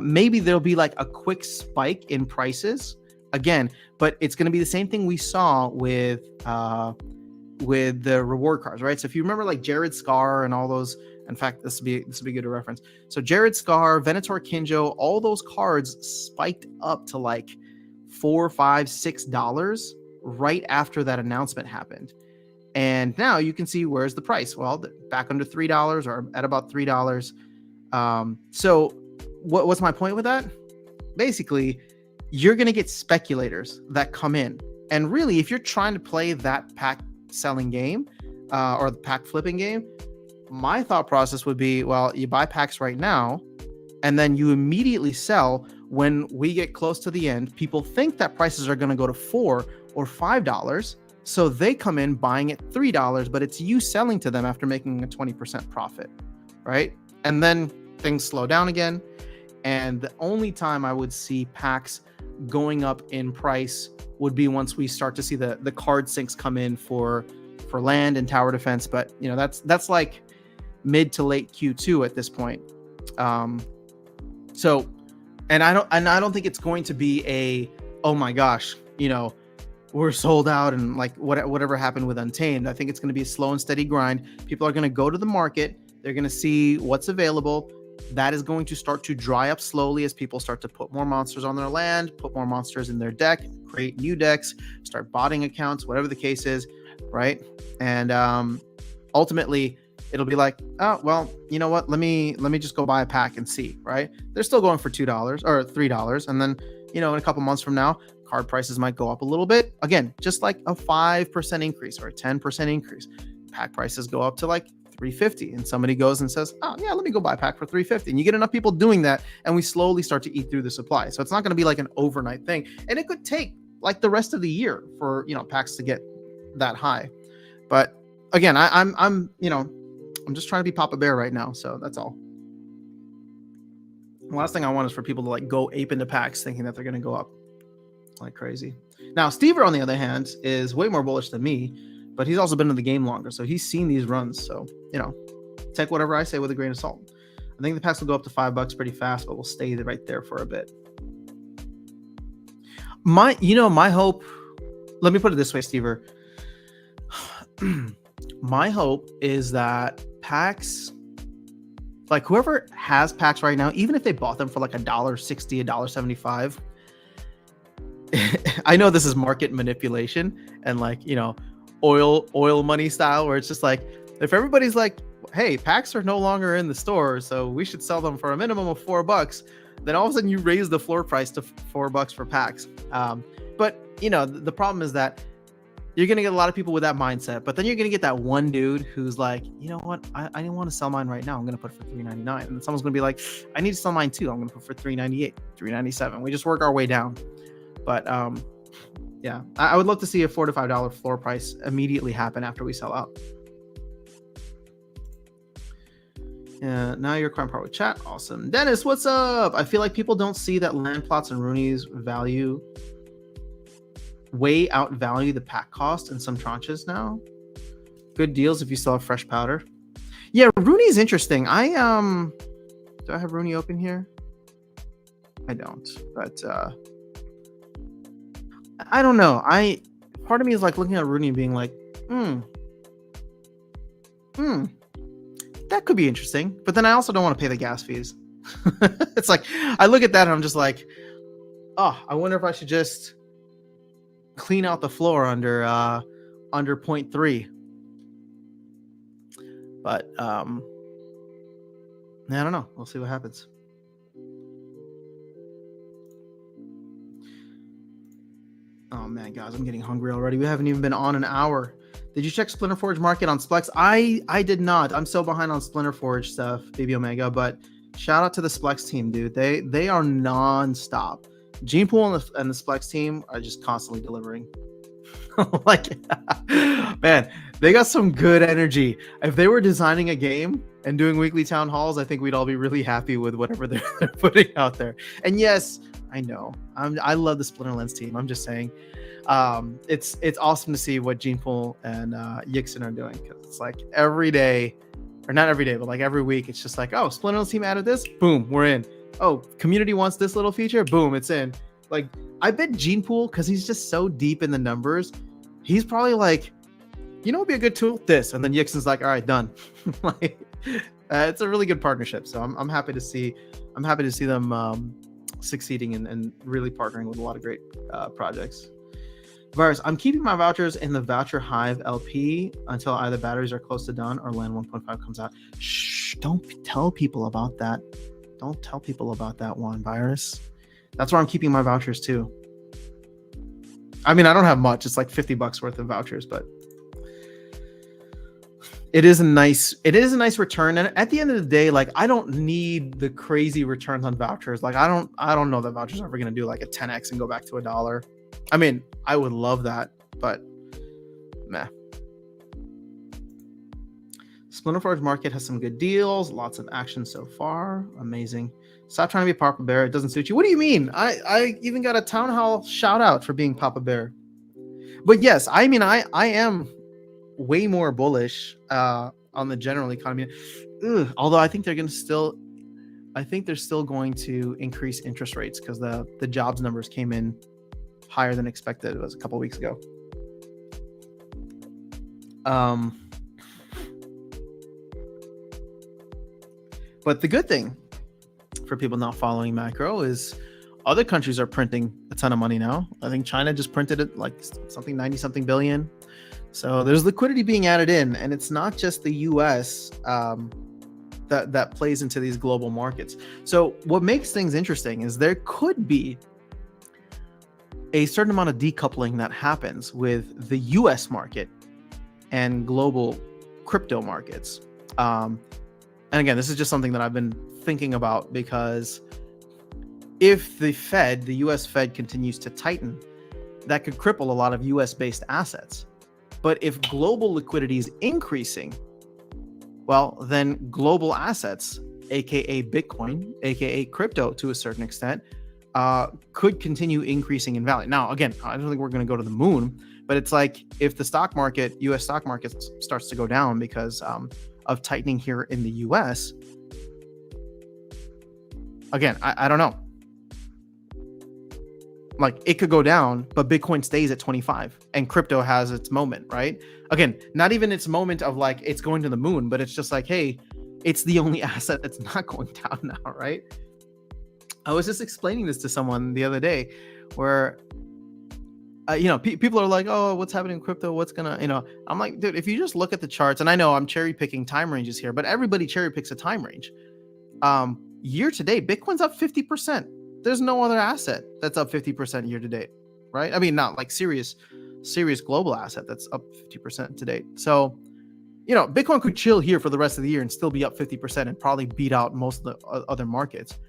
Maybe there'll be like a quick spike in prices again, but it's going to be the same thing we saw with the reward cards, right? So if you remember like Jared Scar and all those, in fact, this would be good to reference. So Jared Scar, Venator Kinjo, all those cards spiked up to like $4, $5, $6 right after that announcement happened. And now you can see, where's the price? Well, back under $3 or at about $3. So what's my point with that? Basically, you're going to get speculators that come in. And really, if you're trying to play that pack selling game or the pack flipping game, my thought process would be, well, you buy packs right now, and then you immediately sell when we get close to the end. People think that prices are going to go to $4 or $5, so they come in buying at $3, but it's you selling to them after making a 20% profit, right? And then things slow down again. And the only time I would see packs going up in price would be once we start to see the card sinks come in for land and tower defense. But that's like mid to late Q2 at this point. So, and I don't think it's going to be a, oh my gosh, we're sold out and like whatever happened with Untamed. I think it's going to be a slow and steady grind. People are going to go to the market. They're going to see what's available. That is going to start to dry up slowly as people start to put more monsters on their land, put more monsters in their deck, create new decks, start botting accounts, whatever the case is, right? And ultimately, it'll be like, oh, well, you know what? Let me just go buy a pack and see, right? They're still going for $2 or $3. And then, in a couple months from now, card prices might go up a little bit. Again, just like a 5% increase or a 10% increase. Pack prices go up to like $350, and somebody goes and says, oh yeah, let me go buy a pack for $350, and you get enough people doing that, and we slowly start to eat through the supply. So it's not going to be like an overnight thing, and it could take like the rest of the year for packs to get that high. But again, I'm just trying to be Papa Bear right now, so that's all. The last thing I want is for people to like go ape into packs thinking that they're going to go up like crazy. Now Stever, on the other hand, is way more bullish than me, but he's also been in the game longer, so he's seen these runs. So, take whatever I say with a grain of salt. I think the packs will go up to $5 pretty fast, but we'll stay right there for a bit. My hope, let me put it this way, Stever. My hope is that packs, like whoever has packs right now, even if they bought them for like $1.60, $1.75, I know this is market manipulation and like, oil money style, where it's just like, if everybody's like, hey, packs are no longer in the store, so we should sell them for a minimum of $4, then all of a sudden you raise the floor price to $4 for packs. But the problem is that you're going to get a lot of people with that mindset, but then you're going to get that one dude who's like, you know what, I didn't want to sell mine right now, I'm going to put it for $3.99, and then someone's going to be like, I need to sell mine too, I'm going to put it for $3.98, $3.97. We just work our way down. But yeah, I would love to see a $4 to $5 floor price immediately happen after we sell out. Yeah, now you're crime part with chat. Awesome. Dennis, what's up? I feel like people don't see that land plots and Rooney's value way outvalue the pack cost in some tranches now. Good deals if you still have fresh powder. Yeah, Rooney's interesting. Do I have Rooney open here? I don't, but I don't know. Part of me is like looking at Rooney and being like, that could be interesting. But then I also don't want to pay the gas fees. It's like, I look at that and I'm just like, oh, I wonder if I should just clean out the floor under 0.3. But I don't know. We'll see what happens. Oh man, guys, I'm getting hungry already. We haven't even been on an hour. Did you check Splinter Forge market on Splex? I did not. I'm so behind on Splinter Forge stuff, Baby Omega, but shout out to the Splex team, dude. They are non-stop. Gene Pool and the Splex team are just constantly delivering. Like, man, they got some good energy. If they were designing a game and doing weekly town halls, I think we'd all be really happy with whatever they're putting out there. And yes, I know. I love the Splinterlands team. I'm just saying, it's awesome to see what Gene Pool and Yixon are doing, because it's like every day, or not every day, but like every week, it's just like, oh, Splinterlands team added this, boom, we're in. Oh, community wants this little feature, boom, it's in. Like, I bet Gene Pool, because he's just so deep in the numbers, he's probably like, it'd be a good tool, this, and then Yixon's like, all right, done. Like, it's a really good partnership. So I'm happy to see them succeeding and really partnering with a lot of great projects. Virus, I'm keeping my vouchers in the Voucher Hive LP until either batteries are close to done or Land 1.5 comes out. Shh, don't tell people about that. Don't tell people about that one, Virus. That's where I'm keeping my vouchers too. I mean, I don't have much. It's like $50 worth of vouchers, but it is a nice return. And at the end of the day, like, I don't need the crazy returns on vouchers. Like, I don't know that vouchers are ever going to do like a 10x and go back to $1. I mean, I would love that, but meh. Splinter Forge market has some good deals, lots of action so far. Amazing. Stop trying to be Papa Bear. It doesn't suit you. What do you mean? I even got a town hall shout out for being Papa Bear. But yes, I mean, I am way more bullish on the general economy. Although I think they're still going to increase interest rates because the jobs numbers came in higher than expected. It was a couple weeks ago. But the good thing for people not following macro is other countries are printing a ton of money now. I think China just printed it like something 90 something billion. So there's liquidity being added in, and it's not just the US that plays into these global markets. So what makes things interesting is there could be a certain amount of decoupling that happens with the US market and global crypto markets. And again, this is just something that I've been thinking about, because if the US Fed continues to tighten, that could cripple a lot of US based assets. But if global liquidity is increasing, well, then global assets, aka Bitcoin, aka crypto to a certain extent, could continue increasing in value. Now, again, I don't think we're going to go to the moon, but it's like if the US stock market starts to go down because of tightening here in the US, again, I don't know. Like, it could go down, but Bitcoin stays at 25 and crypto has its moment, right? Again, not even its moment of like it's going to the moon, but it's just like, hey, it's the only asset that's not going down now, right? I was just explaining this to someone the other day where, people are like, oh, what's happening in crypto? What's gonna, I'm like, dude, if you just look at the charts, and I know I'm cherry picking time ranges here, but everybody cherry picks a time range. Year to date, Bitcoin's up 50%. There's no other asset that's up 50% year to date, right? I mean, not like serious global asset that's up 50% to date. So, Bitcoin could chill here for the rest of the year and still be up 50% and probably beat out most of the other markets.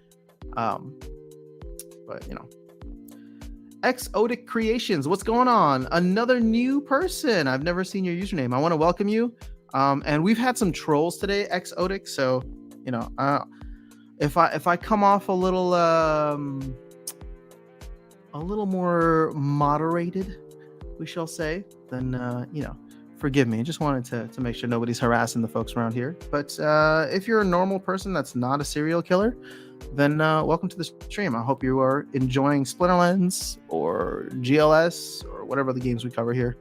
But Exotic Creations, what's going on? Another new person. I've never seen your username. I want to welcome you. And we've had some trolls today, Exotic. So, if I come off a little more moderated, we shall say, then forgive me. I just wanted to make sure nobody's harassing the folks around here. But if you're a normal person that's not a serial killer, then welcome to the stream. I hope you are enjoying Splinterlands or GLS or whatever the games we cover here.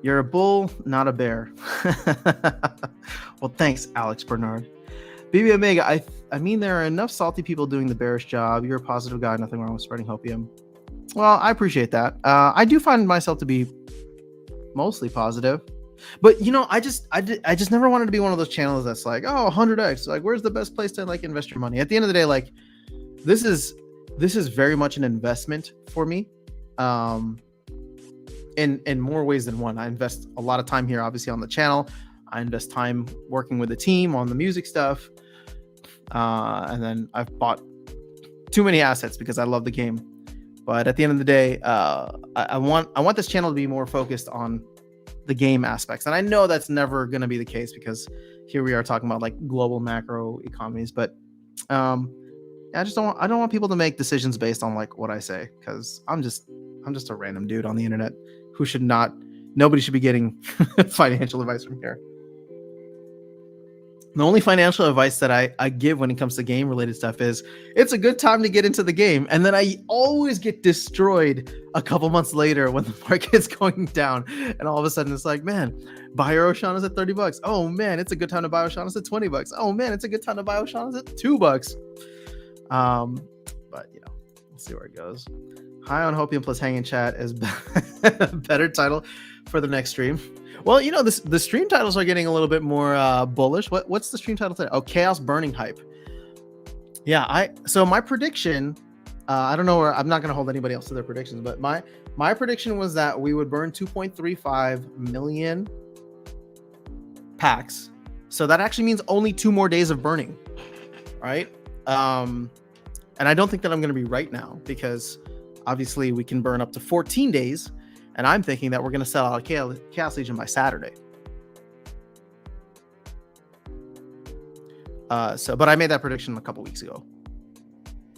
You're a bull, not a bear. Well, thanks, Alex Bernard. BB Omega, I mean, there are enough salty people doing the bearish job. You're a positive guy. Nothing wrong with spreading hopium. Well, I appreciate that. I do find myself to be mostly positive. But I just never wanted to be one of those channels that's like, oh, 100x, like, where's the best place to like invest your money? At the end of the day, like, this is very much an investment for me, in more ways than one. I invest a lot of time here, obviously, on the channel. I invest time working with the team on the music stuff, and then I've bought too many assets because I love the game. But at the end of the day, I want this channel to be more focused on the game aspects. And I know that's never going to be the case because here we are talking about like global macro economies. But I don't want people to make decisions based on like what I say, because I'm just a random dude on the internet who nobody should be getting financial advice from here. The only financial advice that I give when it comes to game related stuff is it's a good time to get into the game. And then I always get destroyed a couple months later when the market's going down. And all of a sudden it's like, man, buy your Oceanus at $30. Oh man, it's a good time to buy Oceanus at $20. Oh man, it's a good time to buy Oceanus at $2. But we'll see where it goes. High on Hopium plus Hanging Chat is better title for the next stream. Well, the stream titles are getting a little bit more bullish. What's the stream title today? Oh, Chaos Burning Hype. Yeah, so my prediction I don't know where, I'm not going to hold anybody else to their predictions, but my prediction was that we would burn 2.35 million packs. So that actually means only 2 more days of burning, right? And I don't think that I'm going to be right now, because obviously we can burn up to 14 days, and I'm thinking that we're going to sell out Chaos Legion by Saturday. But I made that prediction a couple weeks ago,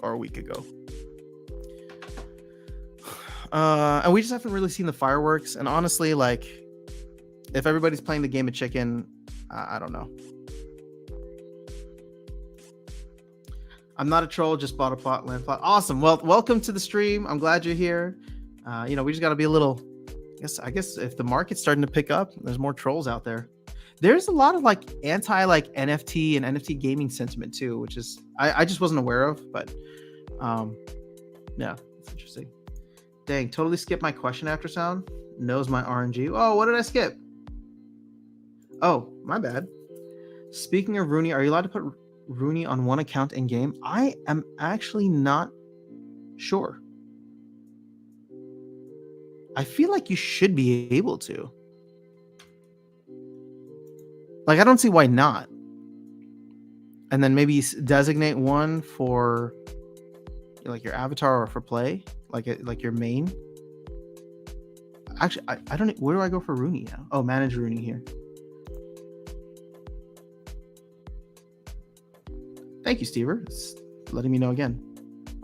or a week ago. And we just haven't really seen the fireworks. And honestly, like, if everybody's playing the game of chicken, I don't know. I'm not a troll, just bought a land plot. Awesome. Well, welcome to the stream. I'm glad you're here. We just got to be a little, I guess if the market's starting to pick up, there's more trolls out there. There's a lot of like anti like NFT and NFT gaming sentiment too, which is I just wasn't aware of, but yeah, it's interesting. Dang, totally skipped my question after sound. Knows my RNG. Oh, what did I skip? Oh, my bad. Speaking of Rooney, are you allowed to put Rooney on one account in game? I am actually not sure. I feel like you should be able to. Like, I don't see why not. And then maybe designate one for like your avatar or for play, like your main. Actually, I don't know. Where do I go for Rooney now? Oh, manage Rooney here. Thank you, Stever. It's letting me know again.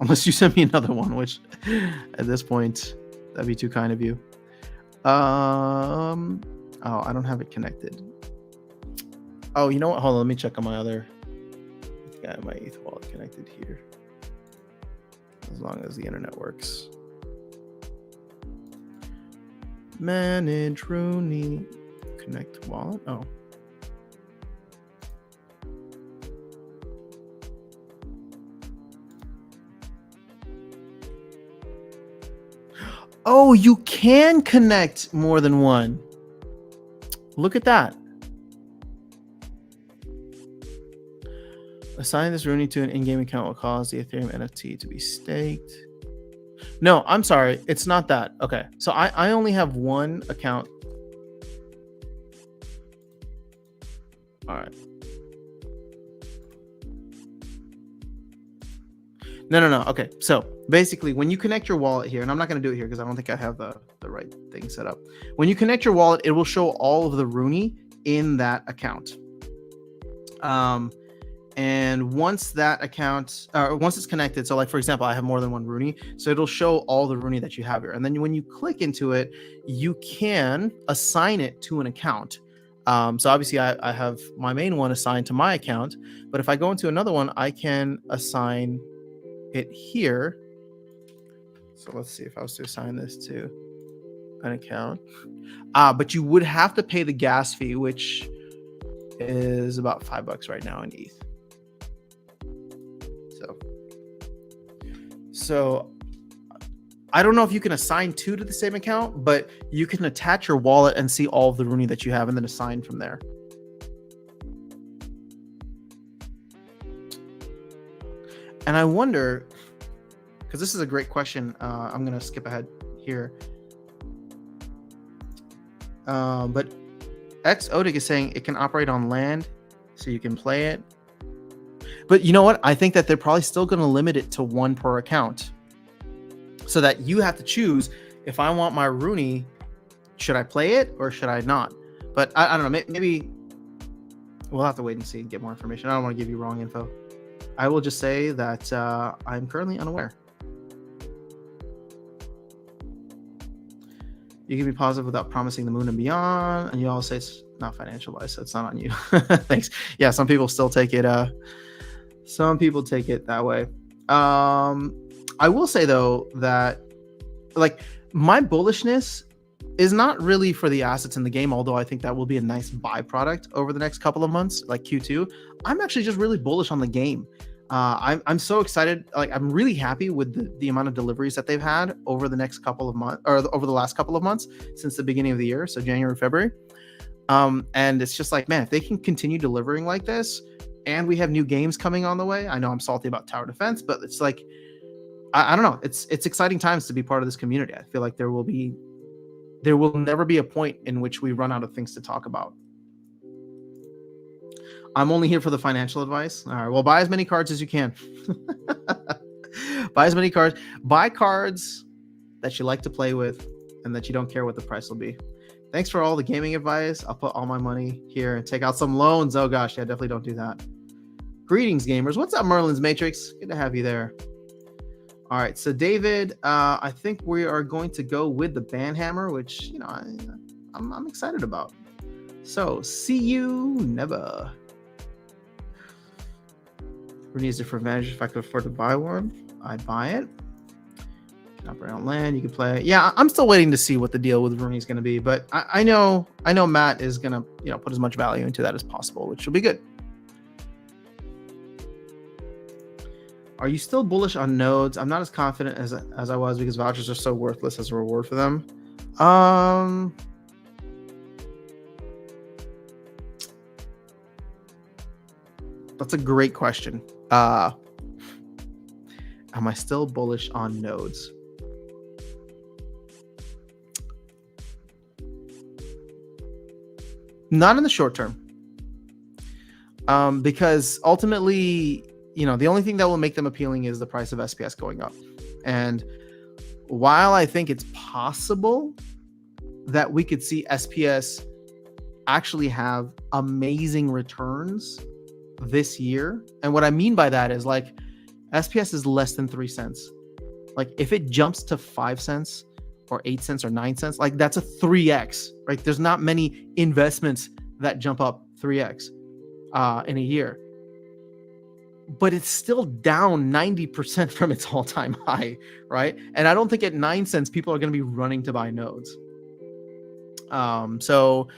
Unless you send me another one, which at this point, that'd be too kind of you. Oh, I don't have it connected. Oh, you know what? Hold on, let me check on my other. Got my ETH wallet connected here. As long as the internet works. Manage Rooney. Connect wallet. Oh. Oh, you can connect more than one. Look at that. Assigning this Rooney to an in-game account will cause the Ethereum NFT to be staked. No, I'm sorry. It's not that. Okay. So I only have one account. All right. No. Okay. So basically, when you connect your wallet here, and I'm not going to do it here because I don't think I have the right thing set up. When you connect your wallet, it will show all of the Rooney in that account. And once that account, once it's connected, so like, for example, I have more than one Rooney, so it'll show all the Rooney that you have here. And then when you click into it, you can assign it to an account. So obviously I have my main one assigned to my account, but if I go into another one, I can assign it here. So let's see if I was to assign this to an account. But you would have to pay the gas fee, which is about $5 right now in ETH. So I don't know if you can assign two to the same account, but you can attach your wallet and see all of the Rooney that you have and then assign from there. And I wonder, because this is a great question. I'm going to skip ahead here. But X Odic is saying it can operate on land, so you can play it. But you know what? I think that they're probably still going to limit it to one per account, so that you have to choose, if I want my Rooney, should I play it or should I not? But I don't know. Maybe we'll have to wait and see and get more information. I don't want to give you wrong info. I will just say that I'm currently unaware. You can be positive without promising the moon and beyond. And you all say it's not financial-wise, so it's not on you. Thanks. Yeah, some people still take it. Some people take it that way. I will say though that, like, my bullishness is not really for the assets in the game, although I think that will be a nice byproduct over the next couple of months, like Q2. I'm actually just really bullish on the game. I'm so excited. Like, I'm really happy with the amount of deliveries that they've had over the next couple of months, or over the last couple of months since the beginning of the year, so January, February. And it's just like, man, if they can continue delivering like this, and we have new games coming on the way. I know I'm salty about tower defense, but it's like, I don't know. It's exciting times to be part of this community. I feel like there will never be a point in which we run out of things to talk about. I'm only here for the financial advice. All right. Well, buy as many cards as you can. Buy as many cards. Buy cards that you like to play with and that you don't care what the price will be. Thanks for all the gaming advice. I'll put all my money here and take out some loans. Oh gosh, yeah, definitely don't do that. Greetings, gamers. What's up, Merlin's Matrix? Good to have you there. All right, so David, I think we are going to go with the Banhammer, which I'm excited about. So see you never. Rooney is different advantage. If I could afford to buy one, I'd buy it. Can operate on land. You can play. Yeah, I'm still waiting to see what the deal with Rooney is going to be, but I know Matt is going to put as much value into that as possible, which will be good. Are you still bullish on nodes? I'm not as confident as I was because vouchers are so worthless as a reward for them. That's a great question. Am I still bullish on nodes? Not in the short term. Because ultimately, the only thing that will make them appealing is the price of SPS going up. And while I think it's possible that we could see SPS actually have amazing returns this year, and what I mean by that is like SPS is less than 3 cents. Like if it jumps to 5 cents or 8 cents or 9 cents, like that's a 3x, right? There's not many investments that jump up 3x in a year. But it's still down 90% from its all-time high, right? And I don't think at 9 cents people are going to be running to buy nodes. So,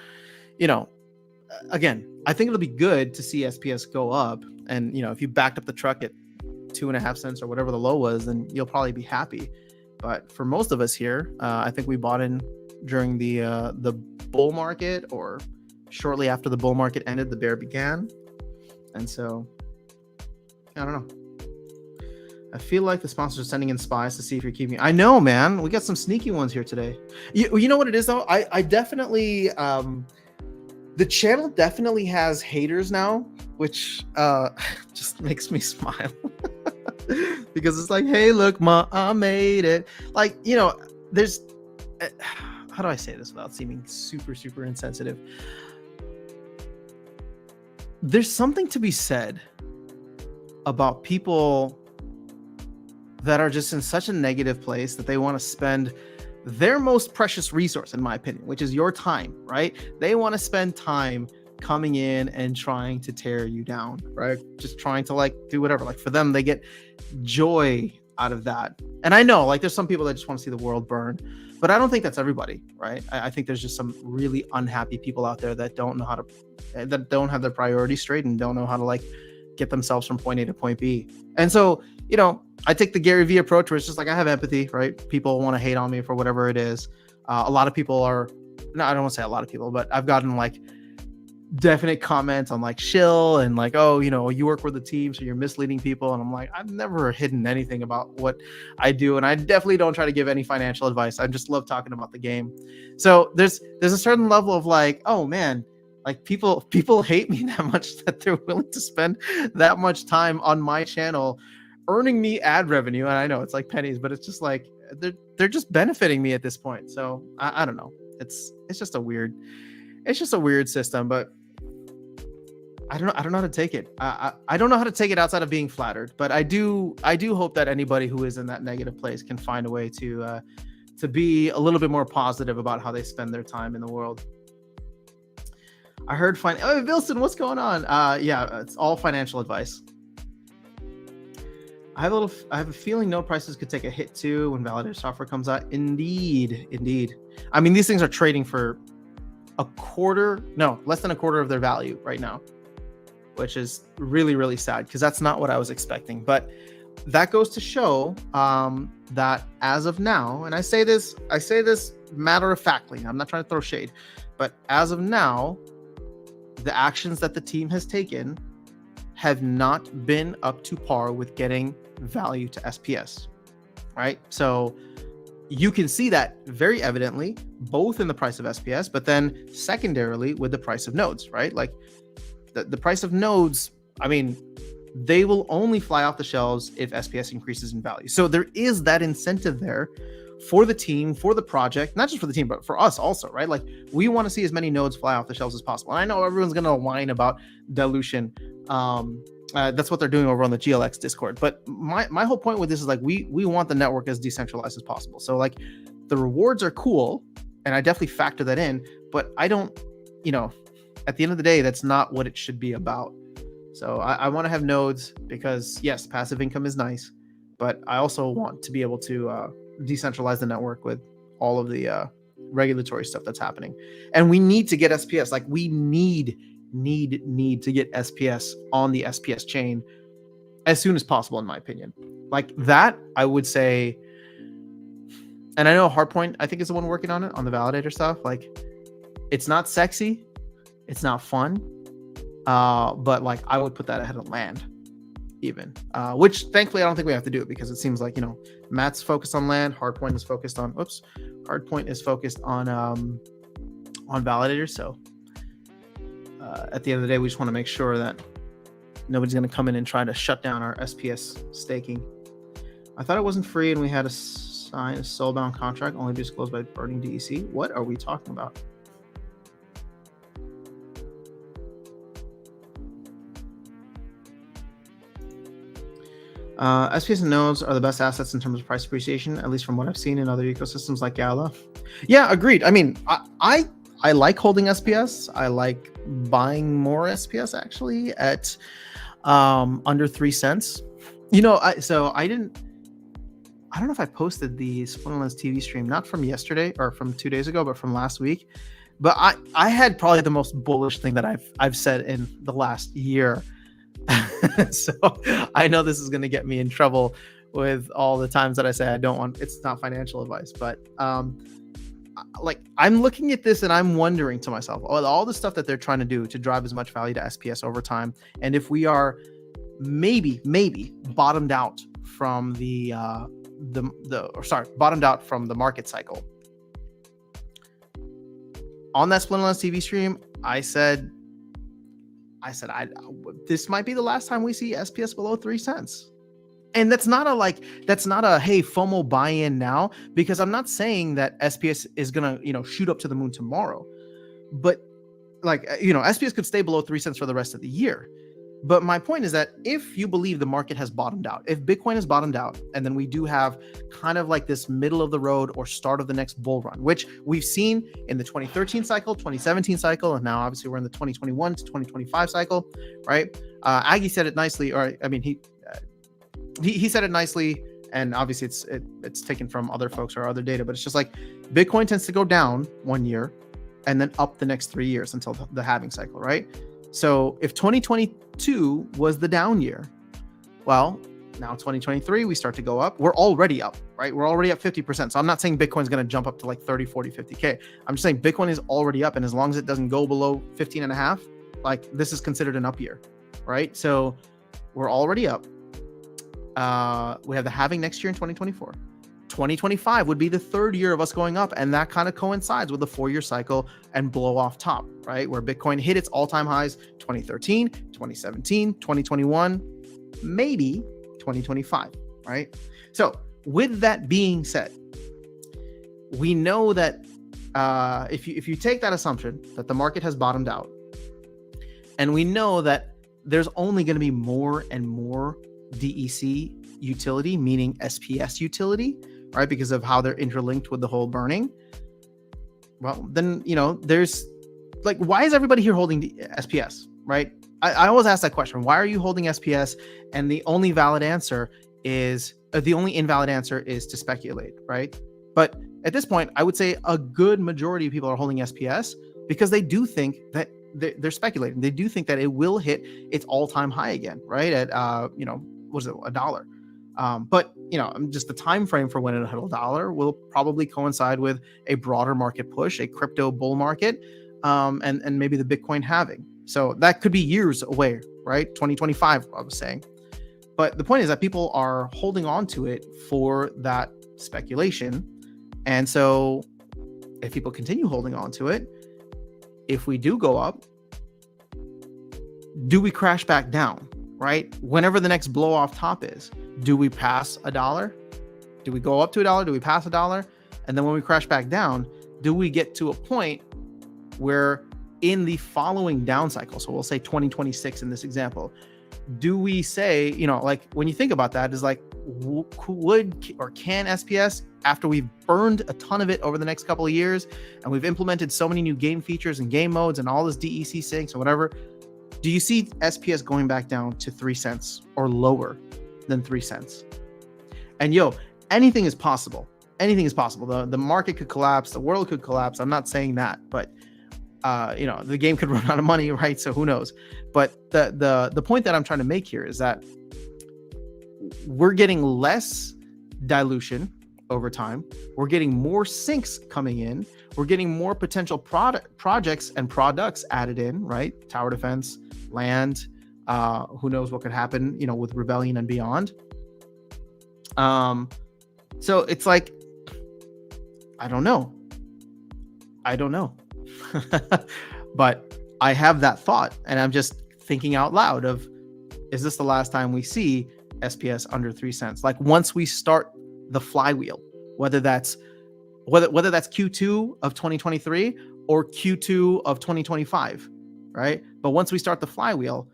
again, I think it'll be good to see SPS go up. And, if you backed up the truck at 2.5 cents or whatever the low was, then you'll probably be happy. But for most of us here, I think we bought in during the bull market or shortly after the bull market ended, the bear began. And so I don't know. I feel like the sponsors are sending in spies to see if you're keeping. I know, man. We got some sneaky ones here today. You know what it is, though? I definitely, the channel definitely has haters now, which just makes me smile. Because it's like, hey, look, Ma, I made it. Like, there's, how do I say this without seeming super, super insensitive? There's something to be said about people that are just in such a negative place that they want to spend their most precious resource, in my opinion, which is your time, right? They want to spend time coming in and trying to tear you down, right? Just trying to do whatever. Like for them, they get joy out of that. And I know there's some people that just want to see the world burn, but I don't think that's everybody, right? I think there's just some really unhappy people out there that don't have their priorities straight and don't know how to get themselves from point A to point B. And so, I take the Gary Vee approach where it's just I have empathy, right? People want to hate on me for whatever it is. A lot of people I don't want to say a lot of people, but I've gotten definite comments on shill and oh, you work with the team, so you're misleading people. And I'm I've never hidden anything about what I do. And I definitely don't try to give any financial advice. I just love talking about the game. So there's a certain level of oh man, people hate me that much that they're willing to spend that much time on my channel earning me ad revenue. And I know it's pennies, but it's just they're just benefiting me at this point. So I don't know. It's just a weird system, but I don't know how to take it. I don't know how to take it outside of being flattered, but I do hope that anybody who is in that negative place can find a way to be a little bit more positive about how they spend their time in the world. I heard oh, Wilson, what's going on? Yeah, it's all financial advice. I have a feeling no prices could take a hit too when validator software comes out. Indeed. I mean, these things are trading for less than a quarter of their value right now, which is really, really sad because that's not what I was expecting. But that goes to show that as of now, and I say this matter of factly, I'm not trying to throw shade, but as of now, the actions that the team has taken have not been up to par with getting value to SPS. right? So you can see that very evidently, both in the price of SPS, but then secondarily with the price of nodes, right? Like the price of nodes, I mean, they will only fly off the shelves if SPS increases in value. So there is that incentive there for the team, for the project, not just for the team, but for us also, right? Like we want to see as many nodes fly off the shelves as possible. And I know everyone's going to whine about dilution. That's what they're doing over on the GLX Discord. But my whole point with this is like we want the network as decentralized as possible. So like the rewards are cool, and I definitely factor that in. But I don't, at the end of the day, that's not what it should be about. So I want to have nodes because yes, passive income is nice, but I also want to be able to decentralize the network with all of the regulatory stuff that's happening. And we need to get SPS. Like we need to get SPS on the SPS chain as soon as possible, in my opinion. Like that, I would say, and I know Hardpoint, I think, is the one working on it, on the validator stuff. Like it's not sexy, it's not fun, but like I would put that ahead of land even, which thankfully I don't think we have to do it, because it seems like, Matt's focused on land, Hardpoint is focused on validators. So at the end of the day, we just want to make sure that nobody's going to come in and try to shut down our SPS staking. I thought it wasn't free and we had to sign a soulbound contract only disclosed by burning DEC. What are we talking about? SPS and nodes are the best assets in terms of price appreciation, at least from what I've seen in other ecosystems like Gala. Yeah, agreed. I mean, I like holding SPS. I like buying more SPS actually at under 3 cents. I don't know if I posted the Splinterlands TV stream, not from yesterday or from 2 days ago, but from last week. But I had probably the most bullish thing that I've said in the last year. So I know this is going to get me in trouble with all the times that I say it's not financial advice, but like I'm looking at this and I'm wondering to myself, all the stuff that they're trying to do to drive as much value to SPS over time, and if we are maybe bottomed out from bottomed out from the market cycle. On that Splinterlands TV stream, I said this might be the last time we see SPS below 3 cents. And that's not a hey, FOMO buy-in now, because I'm not saying that SPS is gonna shoot up to the moon tomorrow, but SPS could stay below 3 cents for the rest of the year. But my point is that if you believe the market has bottomed out, if Bitcoin has bottomed out, and then we do have kind of like this middle of the road or start of the next bull run, which we've seen in the 2013 cycle, 2017 cycle, and now obviously we're in the 2021 to 2025 cycle, right? Aggie said it nicely, he said it nicely, and obviously it's taken from other folks or other data, but it's just like Bitcoin tends to go down 1 year and then up the next 3 years until the halving cycle, right? So if 2022 was the down year, well, now 2023, we start to go up. We're already up, right? We're already up 50%. So I'm not saying Bitcoin's going to jump up to like 30, 40, 50K. I'm just saying Bitcoin is already up. And as long as it doesn't go below 15 and a half, like this is considered an up year, right? So we're already up. We have the halving next year in 2024. 2025 would be the third year of us going up, and that kind of coincides with the 4-year cycle and blow off top, right? Where Bitcoin hit its all-time highs 2013, 2017, 2021, maybe 2025, right? So with that being said, we know that if you take that assumption that the market has bottomed out, and we know that there's only going to be more and more DEC utility, meaning SPS utility, right? Because of how they're interlinked with the whole burning. Well, then, there's like, why is everybody here holding the SPS, right? I always ask that question. Why are you holding SPS? And the only invalid answer is to speculate, right? But at this point, I would say a good majority of people are holding SPS because they do think that they're speculating. They do think that it will hit its all-time high again, right? At, what is it, $1? But just the time frame for when it'll hit $1 will probably coincide with a broader market push, a crypto bull market, and maybe the Bitcoin halving. So that could be years away, right? 2025, I was saying. But the point is that people are holding on to it for that speculation. And so if people continue holding on to it, if we do go up, do we crash back down, right? Whenever the next blow off top is, do we pass $1? Do we go up to $1? Do we pass $1? And then when we crash back down, do we get to a point where in the following down cycle, so we'll say 2026 in this example, do we say, like when you think about that, is like, would or can SPS, after we've burned a ton of it over the next couple of years and we've implemented so many new game features and game modes and all this DEC syncs or whatever, do you see SPS going back down to 3 cents or lower than 3 cents? And anything is possible. Anything is possible. The market could collapse. The world could collapse. I'm not saying that, but the game could run out of money, right? So who knows? But the point that I'm trying to make here is that we're getting less dilution over time. We're getting more sinks coming in. We're getting more potential projects and products added in, right? Tower defense, land, who knows what could happen, with Rebellion and beyond. So it's like, I don't know. But I have that thought, and I'm just thinking out loud of, is this the last time we see SPS under 3 cents? Like once we start the flywheel, whether that's Q2 of 2023 or Q2 of 2025, right? But once we start the flywheel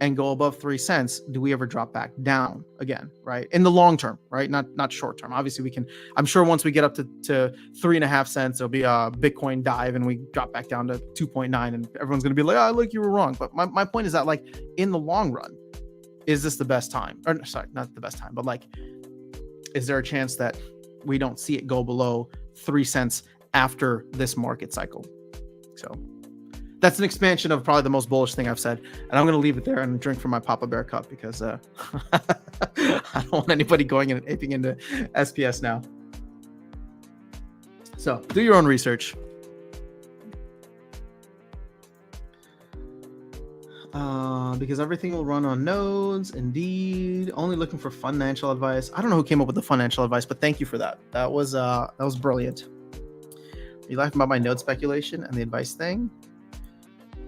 and go above 3 cents, do we ever drop back down again, right? In the long term, right? Not short term. Obviously we can, I'm sure once we get up to 3.5 cents, there'll be a Bitcoin dive and we drop back down to 2.9 and everyone's going to be like, oh, look, you were wrong. But my point is that, like, in the long run, is this the best time? Or sorry, not the best time, but like, is there a chance that we don't see it go below 3 cents after this market cycle? So that's an expansion of probably the most bullish thing I've said. And I'm going to leave it there and drink from my Papa Bear cup because I don't want anybody going and aping into SPS now. So do your own research. Because everything will run on nodes. Indeed. Only looking for financial advice. I don't know who came up with the financial advice, but thank you for that. That was brilliant. Are you laughing about my node speculation and the advice thing?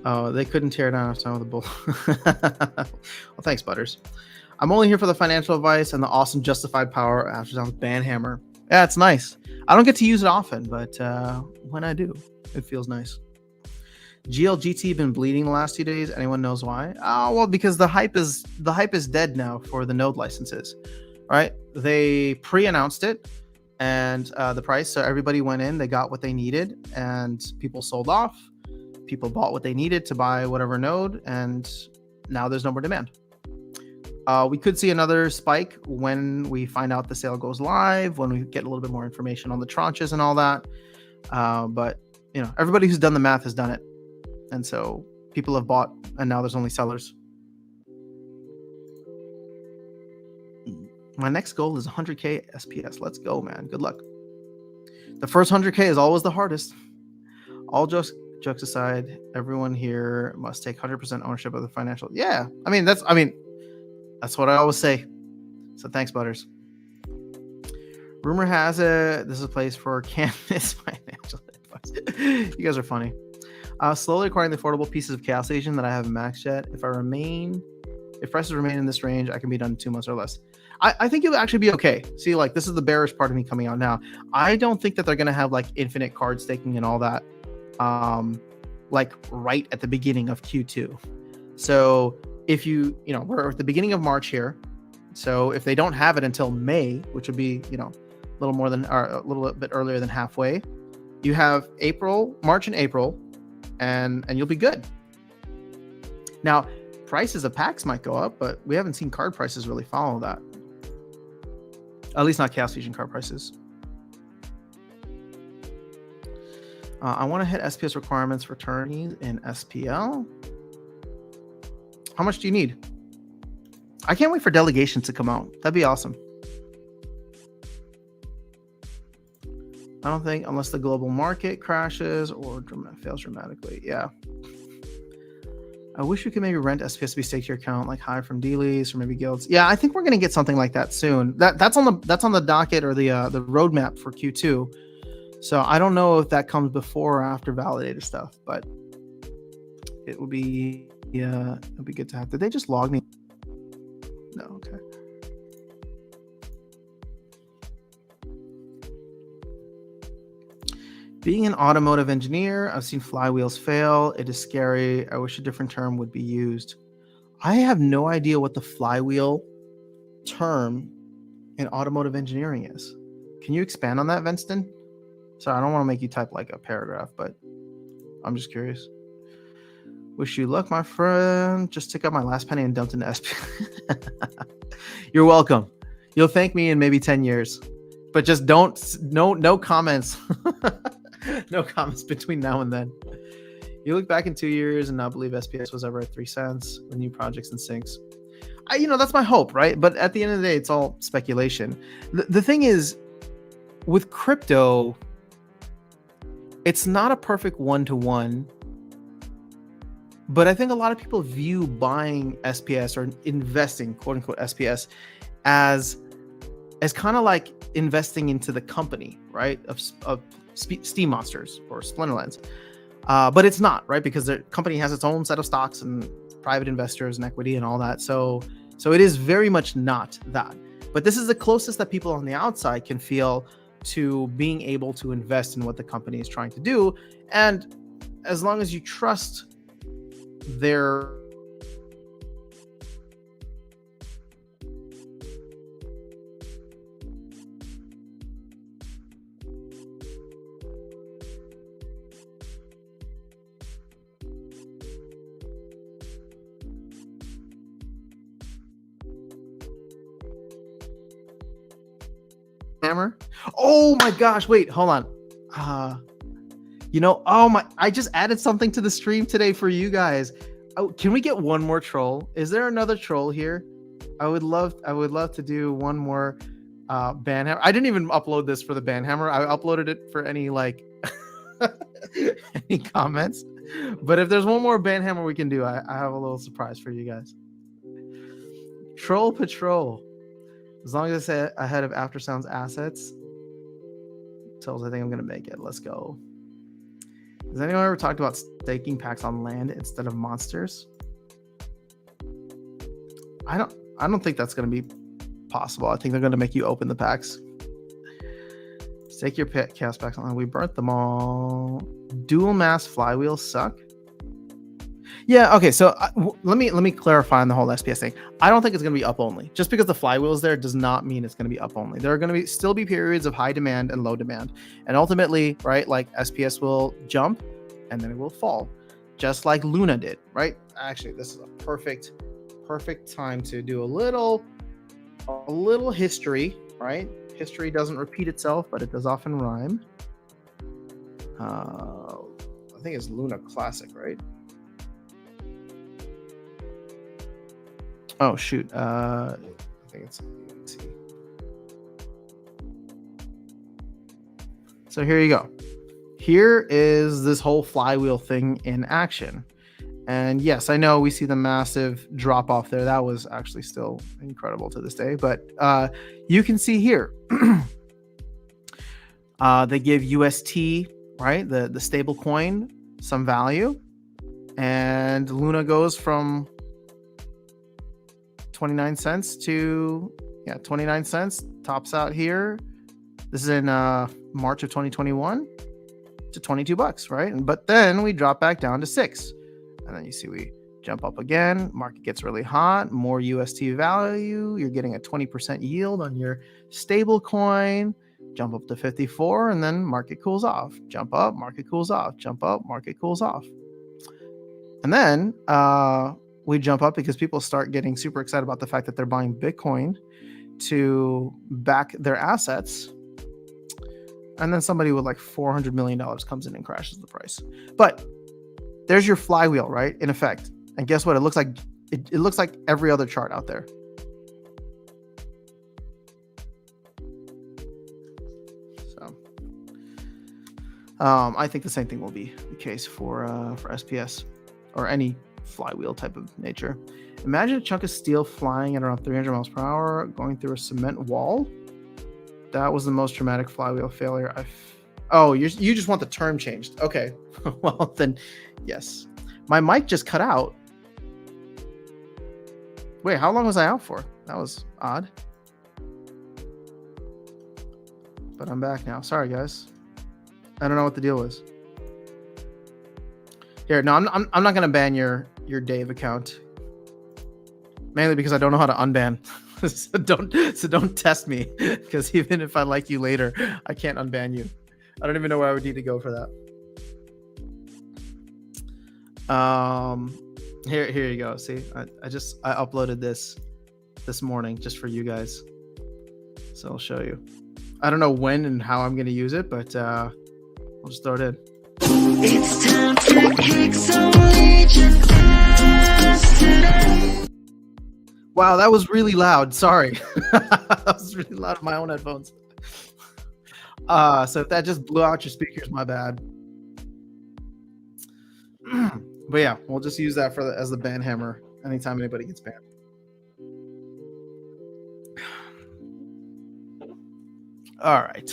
Oh, they couldn't tear down some of the bull. Well, thanks, Butters. I'm only here for the financial advice and the awesome justified power after sounds banhammer. Yeah, it's nice. I don't get to use it often, but when I do, it feels nice. GLGT been bleeding the last 2 days. Anyone knows why? Oh, well, because the hype is dead now for the node licenses, right? They pre-announced it and the price, so everybody went in, they got what they needed, and people sold off. People bought what they needed to buy whatever node, and now there's no more demand. We could see another spike when we find out the sale goes live, when we get a little bit more information on the tranches and all that. But everybody who's done the math has done it, and so people have bought, and now there's only sellers. My next goal is 100K SPS. Let's go, man. Good luck. The first 100K is always the hardest. All jokes aside, everyone here must take 100% ownership of the financial. Yeah, that's what I always say. So thanks, Butters. Rumor has it this is a place for Canvas financial advice. You guys are funny. Slowly acquiring the affordable pieces of Chaos Agent that I haven't maxed yet. If prices remain in this range, I can be done in 2 months or less. I think it'll actually be okay. See, like, this is the bearish part of me coming out now. I don't think that they're going to have like infinite card staking and all that. Like right at the beginning of Q2. So if we're at the beginning of March here. So if they don't have it until May, which would be, a little bit earlier than halfway, you have March and April, and you'll be good. Now, prices of packs might go up, but we haven't seen card prices really follow that. At least not Chaos Fusion card prices. I want to hit SPS requirements for tourneys in SPL. How much do you need? I can't wait for delegations to come out. That'd be awesome. I don't think, unless the global market crashes or fails dramatically. Yeah. I I wish we could maybe rent SPS to be staked to your account, like hire from dealies or maybe guilds. Yeah, I think we're gonna get something like that soon. That's on the docket or the roadmap for Q2. So I don't know if that comes before or after validator stuff, but it would be it'd be good to have. Did they just log me? No, okay. Being an automotive engineer, I've seen flywheels fail. It is scary. I wish a different term would be used. I have no idea what the flywheel term in automotive engineering is. Can you expand on that, Venston? Sorry, I don't want to make you type like a paragraph, but I'm just curious. Wish you luck, my friend. Just took out my last penny and dumped into SP. You're welcome. You'll thank me in maybe 10 years. But just no comments. No comments between now and then. You look back in 2 years and not believe SPS was ever at 3 cents with new projects and sinks. That's my hope, right? But at the end of the day, it's all speculation. The thing is, with crypto, it's not a perfect one-to-one. But I think a lot of people view buying SPS or investing, quote unquote, SPS as kind of like investing into the company, right? Of Steam Monsters or Splinterlands. But it's not, right? Because the company has its own set of stocks and private investors and equity and all that. So it is very much not that. But this is the closest that people on the outside can feel to being able to invest in what the company is trying to do. And as long as you trust their hammer. Oh my gosh, wait, hold on. I just added something to the stream today for you guys. Oh, can we get one more troll? Is there another troll here? I would love to do one more banhammer. I didn't even upload this for the banhammer. I uploaded it for any like any comments. But if there's one more banhammer we can do, I have a little surprise for you guys. Troll patrol. As long as it's ahead of Aftersound's assets, tells I think I'm gonna make it. Let's go. Has anyone ever talked about staking packs on land instead of monsters? I don't think that's gonna be possible. I think they're gonna make you open the packs. Stake your chaos packs on land. We burnt them all. Dual mass flywheels suck. Yeah, okay, so let me clarify on the whole SPS thing. I don't think it's going to be up only. Just because the flywheel is there does not mean it's going to be up only. There are going to still be periods of high demand and low demand. And ultimately, right, like SPS will jump and then it will fall, just like Luna did, right? Actually, this is a perfect time to do a little history, right? History doesn't repeat itself, but it does often rhyme. I think it's Luna Classic, right? Oh shoot! I think it's. Let's see. So here you go. Here is this whole flywheel thing in action, and yes, I know we see the massive drop off there. That was actually still incredible to this day, but you can see here. They give UST, right, the stable coin, some value, and Luna goes from 29 cents to 29 cents, tops out here. This is in March of 2021 to $22, right? But then we drop back down to 6, and then you see we jump up again. Market gets really hot, more UST value. You're getting a 20% yield on your stable coin. Jump up to 54, and then market cools off. Jump up, market cools off. Jump up, market cools off. And then we jump up because people start getting super excited about the fact that they're buying Bitcoin to back their assets. And then somebody with like $400 million comes in and crashes the price. But there's your flywheel, right? In effect. And guess what? It looks like it looks like every other chart out there. So I think the same thing will be the case for SPS or any flywheel type of nature. Imagine a chunk of steel flying at around 300 miles per hour, going through a cement wall. That was the most dramatic flywheel failure Oh, you just want the term changed. Okay. Well, then, yes. My mic just cut out. Wait, how long was I out for? That was odd. But I'm back now. Sorry, guys. I don't know what the deal was. Here, no, I'm not gonna ban your Dave account. Mainly because I don't know how to unban. so don't test me, because even if I like you later, I can't unban you. I don't even know where I would need to go for that. Here you go. See, I uploaded this morning just for you guys, so I'll show you. I don't know when and how I'm gonna use it, but I'll just throw it in. It's time to kick some legendaries today. Wow, that was really loud. Sorry. That was really loud in my own headphones. So if that just blew out your speakers, my bad. But yeah, we'll just use that as the ban hammer anytime anybody gets banned. All right.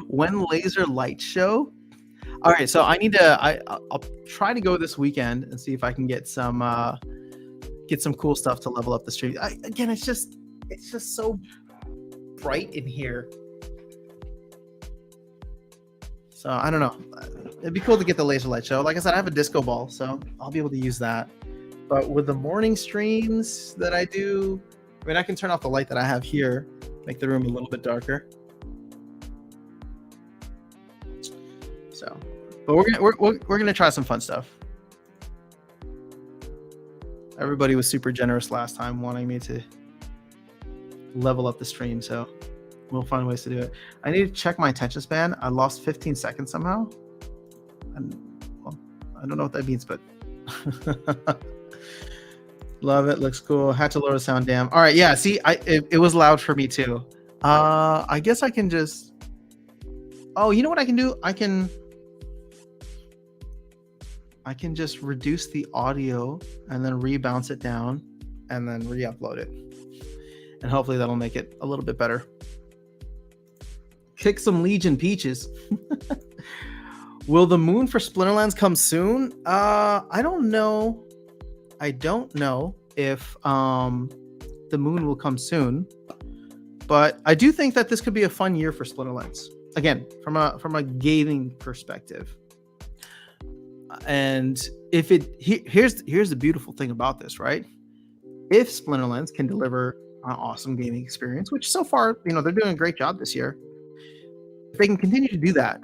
When laser light show? All right, so I need to. I'll try to go this weekend and see if I can get some cool stuff to level up the stream. Again, it's just so bright in here. So I don't know. It'd be cool to get the laser light show. Like I said, I have a disco ball, so I'll be able to use that. But with the morning streams that I do, I mean, I can turn off the light that I have here, make the room a little bit darker. So, but we're gonna try some fun stuff. Everybody was super generous last time, wanting me to level up the stream, so we'll find ways to do it. I need to check my attention span. I lost 15 seconds somehow. And well, I don't know what that means, but love it. Looks cool. Had to lower the sound. Damn. All right. Yeah. See, it was loud for me too. I guess I can just. Oh, you know what I can do? I can just reduce the audio and then rebounce it down and then re-upload it. And hopefully that'll make it a little bit better. Kick some Legion peaches. Will the moon for Splinterlands come soon? I don't know. I don't know if the moon will come soon, but I do think that this could be a fun year for Splinterlands. Again, from a gaming perspective. And if here's the beautiful thing about this, right? If Splinterlands can deliver an awesome gaming experience, which so far, they're doing a great job this year. If they can continue to do that,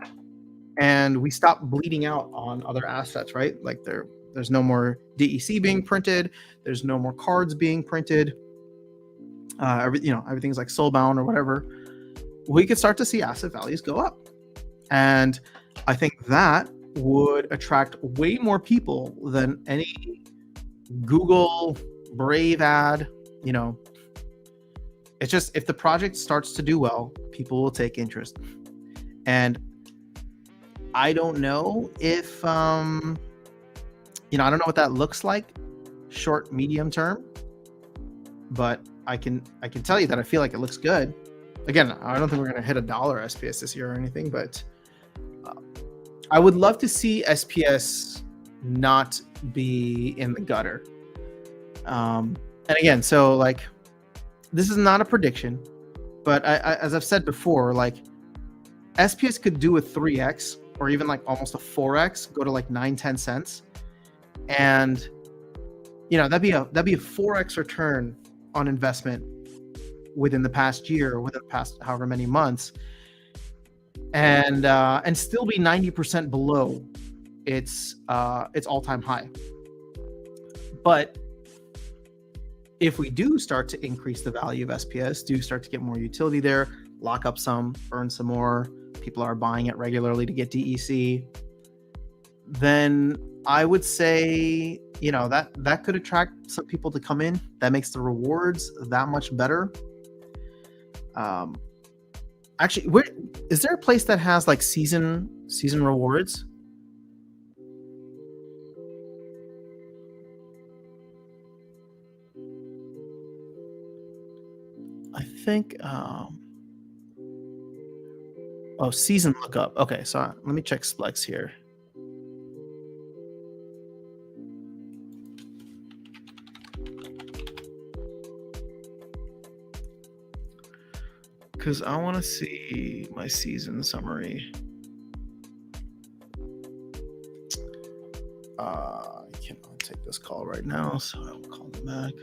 and we stop bleeding out on other assets, right? Like there's no more DEC being printed, there's no more cards being printed. Everything's like soulbound or whatever. We could start to see asset values go up, and I think that would attract way more people than any Google Brave ad. It's just, if the project starts to do well, people will take interest. And I don't know if I don't know what that looks like short, medium term, but I can tell you that I feel like it looks good. Again, I don't think we're going to hit $1 SPS this year or anything, but I would love to see SPS not be in the gutter. And again, so like, this is not a prediction, but as I've said before, like SPS could do a 3x or even like almost a 4x, go to like 9-10 cents, and that'd be a 4x return on investment within the past year, or within the past however many months, and still be 90% below its all-time high. But if we do start to increase the value of SPS, do start to get more utility there, lock up some, earn some more, people are buying it regularly to get DEC, then I would say, that could attract some people to come in. That makes the rewards that much better. Actually, where is there a place that has like season rewards? I think oh, season lookup. Okay, so let me check Splex here. Because I want to see my season summary. I cannot take this call right now, so I will call them back.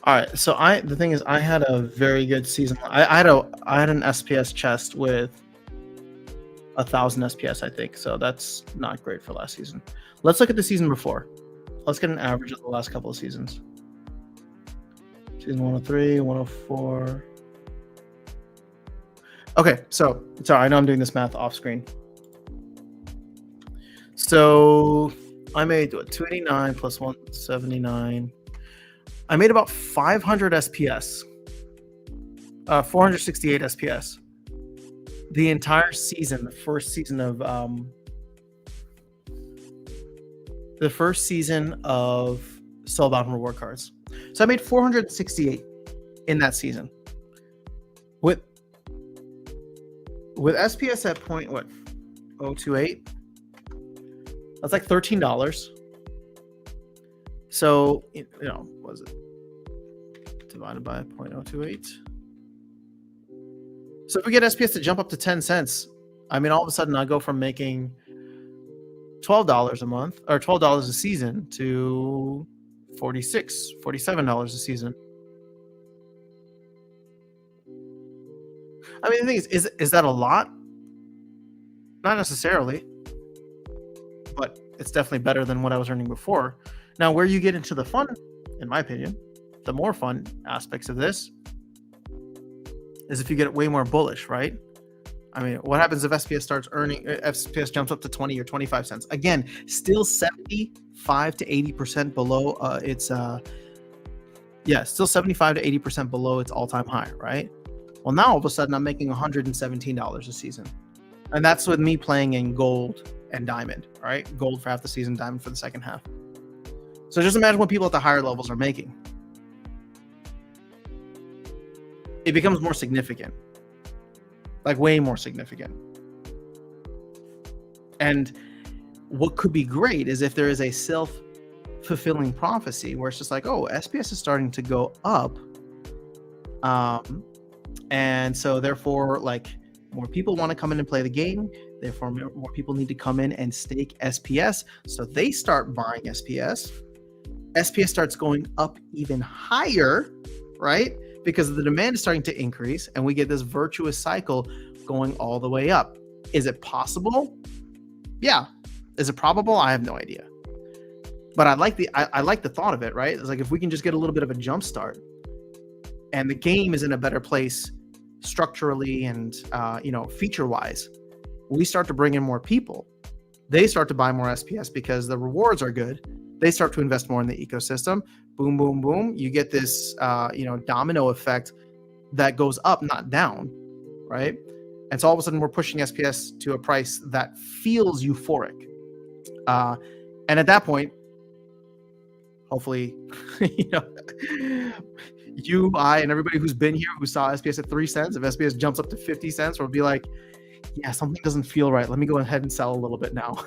All right, so the thing is, I had a very good season. I had an SPS chest with 1,000 SPS, I think. So that's not great for last season. Let's look at the season before. Let's get an average of the last couple of seasons. Season 103, 104. Okay, so sorry, I know I'm doing this math off screen. So I made 289 plus 179. I made about 500 SPS, 468 SPS. The entire season, the first season of Soulbound reward cards. So I made 468 in that season. With SPS at point what 028, that's like $13. So what was it divided by 0.028? So if we get SPS to jump up to 10 cents, I mean, all of a sudden I go from making $12 a month or $12 a season to $46, $47 a season. I mean, the thing is that a lot? Not necessarily, but it's definitely better than what I was earning before. Now, where you get into the fun, in my opinion, the more fun aspects of this is if you get way more bullish, right? I mean, what happens if SPS jumps up to 20 or 25 cents? Again, still 75 to 80% below still 75 to 80% below its all-time high, right? Well, now all of a sudden I'm making $117 a season. And that's with me playing in gold and diamond, right? Gold for half the season, diamond for the second half. So just imagine what people at the higher levels are making. It becomes more significant. Like way more significant. And what could be great is if there is a self-fulfilling prophecy where it's just like, oh, SPS is starting to go up. And so therefore, like, more people want to come in and play the game. Therefore, more people need to come in and stake SPS. So they start buying SPS. SPS starts going up even higher, right? Because the demand is starting to increase, and we get this virtuous cycle going all the way up. Is it possible? Yeah. Is it probable? I have no idea. But I like the thought of it, right? It's like if we can just get a little bit of a jump start, and the game is in a better place structurally and feature-wise, we start to bring in more people. They start to buy more SPS because the rewards are good. They start to invest more in the ecosystem. Boom, boom, boom. You get this, domino effect that goes up, not down, right? And so all of a sudden we're pushing SPS to a price that feels euphoric. And at that point, hopefully, you, I, and everybody who's been here who saw SPS at 3 cents, if SPS jumps up to 50 cents, we'll be like, yeah, something doesn't feel right. Let me go ahead and sell a little bit now.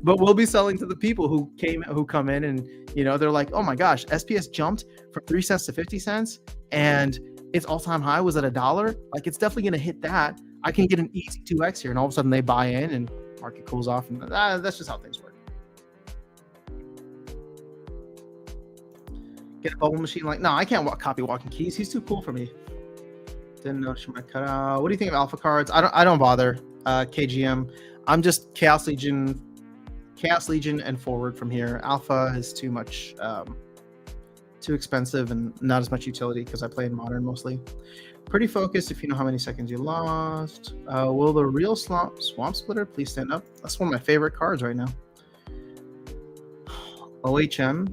But we'll be selling to the people who come in and, they're like, oh my gosh, SPS jumped from 3 cents to 50 cents and its all-time high was at $1. Like, it's definitely going to hit that. I can get an easy 2x here. And all of a sudden they buy in and market cools off. And that's just how things work. Get a bubble machine no, I can't copy Walking Keys. He's too cool for me. Didn't know she might cut out. What do you think of alpha cards? I don't bother. KGM. I'm just Chaos Legion and forward from here. Alpha is too much. Too expensive and not as much utility because I play in modern mostly. Pretty focused if you know how many seconds you lost. Will the real swamp splitter please stand up? That's one of my favorite cards right now. OHM.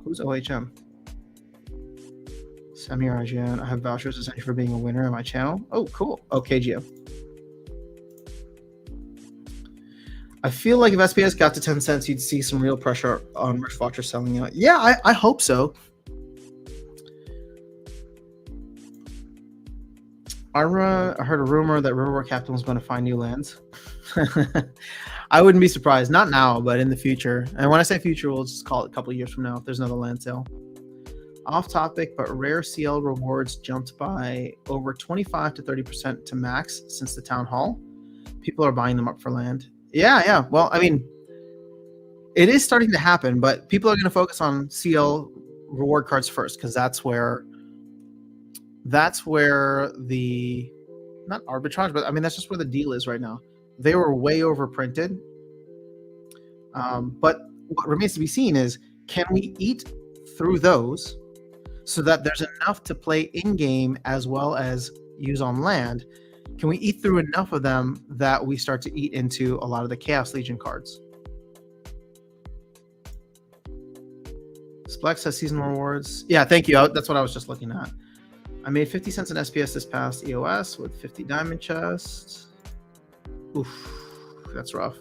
Who's OHM? Samir Rajan. I have vouchers essentially for being a winner on my channel. Oh, cool. OKGM. I feel like if SPS got to 10 cents, you'd see some real pressure on Riftwatcher selling out. Yeah, I hope so. I heard a rumor that Riverwar Captain was going to find new lands. I wouldn't be surprised. Not now, but in the future. And when I say future, we'll just call it a couple of years from now if there's another land sale. Off topic, but rare CL rewards jumped by over 25 to 30% to max since the town hall. People are buying them up for land. Yeah. Well, I mean, it is starting to happen, but people are going to focus on CL reward cards first because that's where the, not arbitrage, but I mean, that's just where the deal is right now. They were way overprinted. But what remains to be seen is, can we eat through those so that there's enough to play in-game as well as use on land? Can we eat through enough of them that we start to eat into a lot of the Chaos Legion cards? Splex has seasonal rewards. Yeah, thank you. That's what I was just looking at. I made 50 cents in SPS this past EOS with 50 diamond chests. Oof, that's rough.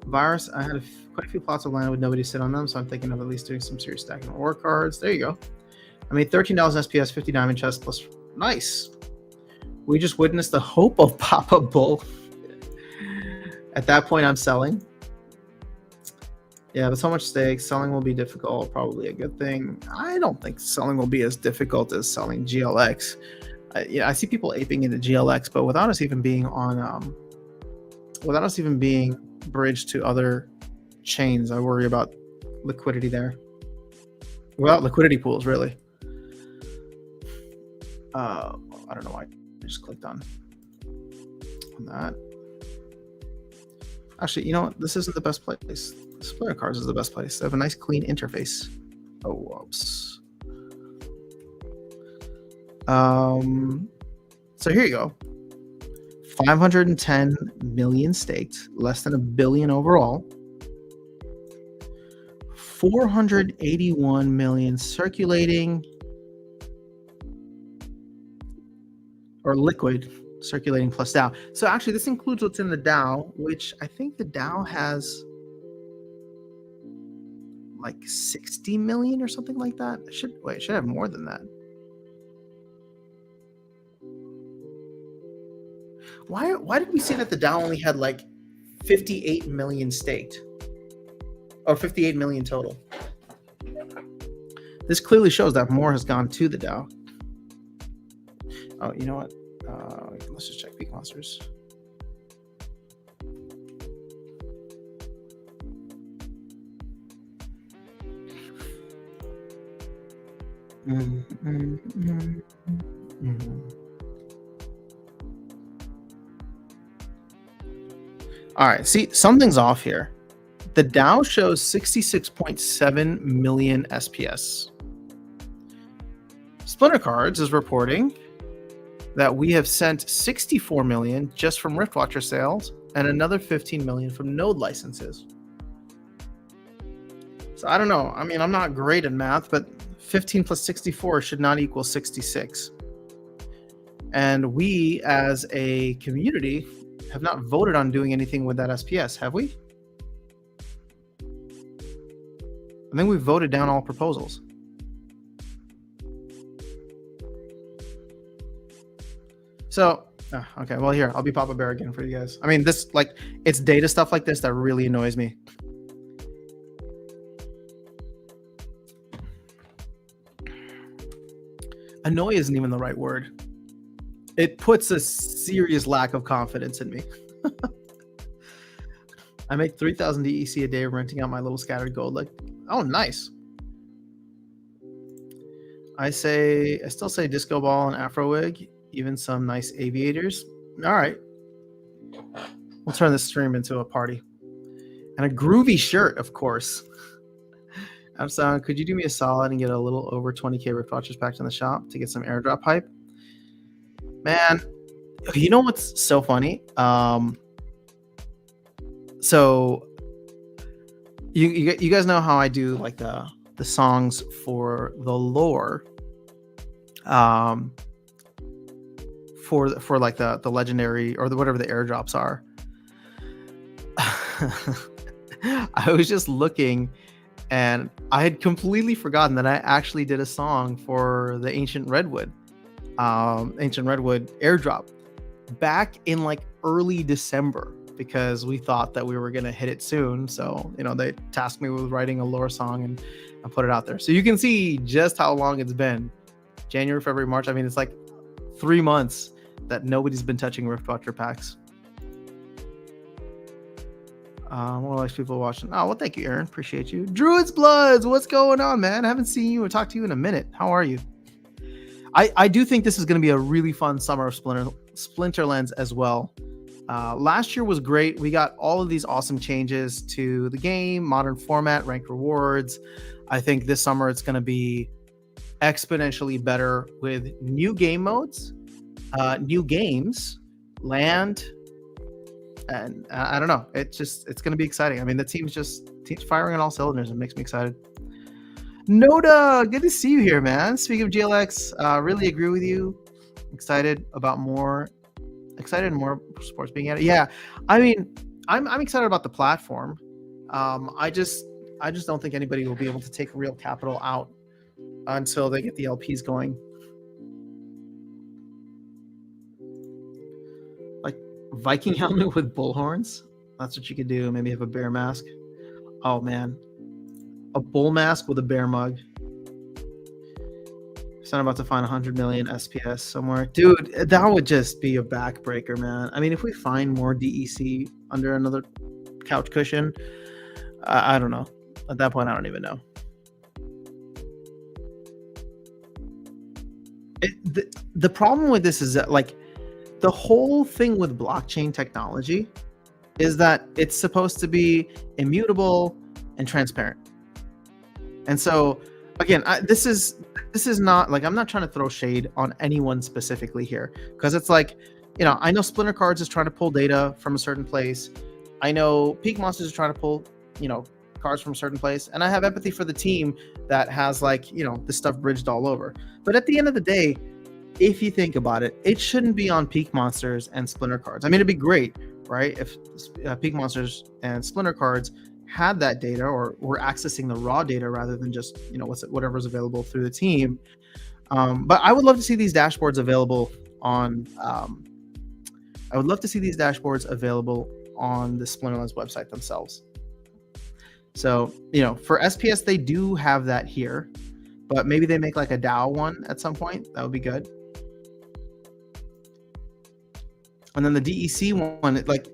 Virus, I had quite a few plots of land with nobody sit on them, so I'm thinking of at least doing some serious stacking ore cards. There you go. I made $13 in SPS, 50 diamond chests plus. Nice. We just witnessed the hope of Papa Bull. At that point, I'm selling. Yeah, but so much stakes. Selling will be difficult. Probably a good thing. I don't think selling will be as difficult as selling GLX. I see people aping into GLX, but without us even being on, without us even being bridged to other chains, I worry about liquidity there. Without liquidity pools, really. I don't know why I just clicked on that. Actually, you know what? This isn't the best place. Splitter cards is the best place. They have a nice clean interface. Oh, whoops. So here you go. 510 million staked, less than $1 billion overall. 481 million circulating, or liquid circulating plus DAO. So actually this includes what's in the DAO, which I think the DAO has like 60 million or something like that. It should have more than that. Why did we say that the DAO only had like 58 million staked? Or 58 million total? This clearly shows that more has gone to the DAO. Oh, you know what? Let's just check peak monsters. All right, see, something's off here. The DAO shows 66.7 million SPS. Splinter Cards is reporting that we have sent 64 million just from Riftwatcher sales and another 15 million from node licenses. So I don't know. I mean, I'm not great at math, but 15 plus 64 should not equal 66. And we, as a community, have not voted on doing anything with that SPS, have we? I think we voted down all proposals. So, okay, well, here, I'll be Papa Bear again for you guys. I mean, this, like, it's data stuff like this that really annoys me. Annoy isn't even the right word. It puts a serious lack of confidence in me. I make 3,000 DEC a day renting out my little scattered gold. Like, oh, nice. I still say disco ball and afro wig, even some nice aviators. All right. We'll turn this stream into a party. And a groovy shirt, of course. Absan, could you do me a solid and get a little over 20k Rift Watchers packed in the shop to get some airdrop hype? Man, you know what's so funny? So you guys know how I do like the songs for the lore, um, for like the legendary or whatever the airdrops are. I was just looking, and I had completely forgotten that I actually did a song for the Ancient Redwood airdrop back in like early December, because we thought that we were gonna hit it soon. So they tasked me with writing a lore song and put it out there. So you can see just how long it's been. January, February, March. I mean, it's like 3 months that nobody's been touching Rift Watcher packs. More like people watching. Oh, well, thank you, Aaron. Appreciate you. Druid's Bloods, what's going on, man? I haven't seen you or talked to you in a minute. How are you? I do think this is going to be a really fun summer of Splinterlands as well. Last year was great. We got all of these awesome changes to the game, modern format, ranked rewards. I think this summer it's going to be exponentially better with new game modes, new games, land, and I don't know. It's going to be exciting. I mean, the team's firing on all cylinders. It makes me excited. Noda, good to see you here, man. Speaking of GLX, really agree with you. Excited more sports being added. Yeah, I mean, I'm excited about the platform. I just don't think anybody will be able to take real capital out until they get the LPs going. Like Viking helmet with bullhorns. That's what you could do. Maybe have a bear mask. Oh man, a bull mask with a bear mug. So I'm about to find 100 million SPS somewhere. Dude, that would just be a backbreaker, man. I mean, if we find more DEC under another couch cushion, I don't know. At that point, I don't even know. The problem with this is that, like, the whole thing with blockchain technology is that it's supposed to be immutable and transparent. And so, again, this is not like, I'm not trying to throw shade on anyone specifically here, because it's like, I know Splinter Cards is trying to pull data from a certain place. I know Peak Monsters is trying to pull, cards from a certain place, and I have empathy for the team that has, like, this stuff bridged all over. But at the end of the day, if you think about it, it shouldn't be on Peak Monsters and Splinter Cards. I mean, it'd be great, right, if Peak Monsters and Splinter Cards had that data, or were accessing the raw data rather than just whatever's available through the team. But I would love to see these dashboards available on the Splinterlands website themselves. So for SPS, they do have that here, but maybe they make like a DAO one at some point. That would be good. And then the DEC one, like,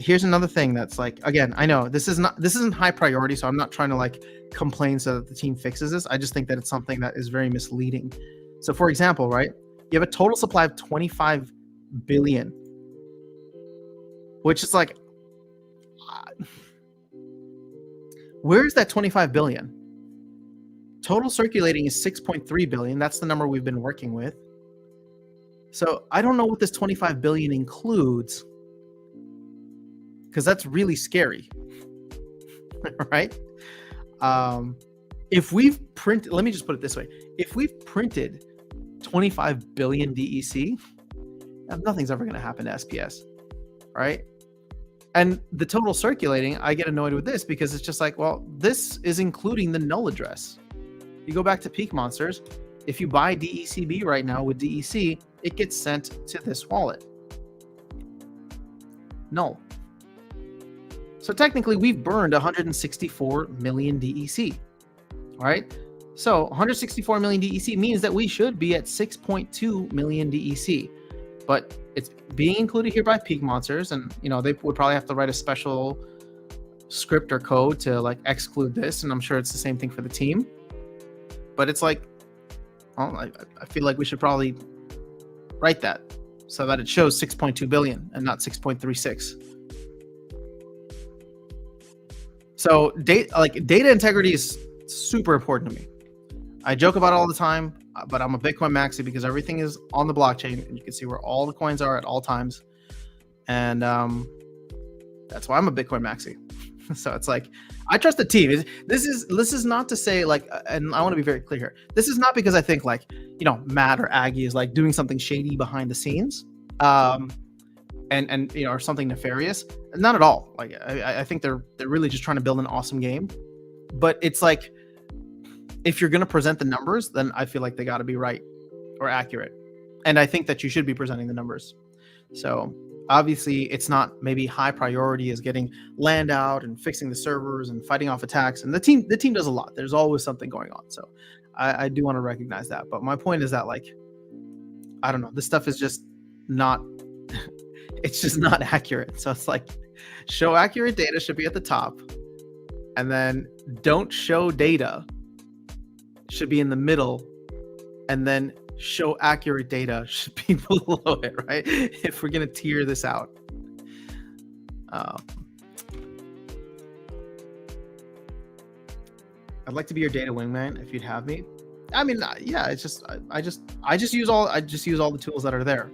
here's another thing that's like, again, I know this isn't high priority, so I'm not trying to like complain so that the team fixes this. I just think that it's something that is very misleading. So for example, right, you have a total supply of 25 billion, which is like, where's that 25 billion? Total circulating is 6.3 billion. That's the number we've been working with. So I don't know what this 25 billion includes, because that's really scary, right? If we've printed, let me just put it this way. If we've printed 25 billion DEC, nothing's ever going to happen to SPS, right? And the total circulating, I get annoyed with this because it's just like, well, this is including the null address. You go back to Peak Monsters. If you buy DECB right now with DEC, it gets sent to this wallet. Null. So technically, we've burned 164 million DEC, right? So 164 million DEC means that we should be at 6.2 million DEC, but it's being included here by Peak Monsters, and they would probably have to write a special script or code to like exclude this, and I'm sure it's the same thing for the team. But it's like, well, I feel like we should probably write that so that it shows 6.2 billion and not 6.36. So data integrity is It's super important to me. I joke about it all the time, but I'm a Bitcoin maxi because everything is on the blockchain, and you can see where all the coins are at all times. And that's why I'm a Bitcoin maxi. So it's like I trust the team. This is not to say like, and I want to be very clear here. This is not because I think like Matt or Aggie is like doing something shady behind the scenes, and or something nefarious. Not at all. Like I think they're really just trying to build an awesome game. But it's like, if you're going to present the numbers, then I feel like they got to be right or accurate. And I think that you should be presenting the numbers. So obviously it's not maybe high priority as getting land out and fixing the servers and fighting off attacks. And the team does a lot. There's always something going on. So I do want to recognize that. But my point is that, like, I don't know, this stuff is just not, it's just not accurate. So it's like, show accurate data should be at the top. And then don't show data should be in the middle, and then show accurate data should be below it, right? If we're gonna tier this out. I'd like to be your data wingman if you'd have me. I mean, yeah, it's just I just use all the tools that are there.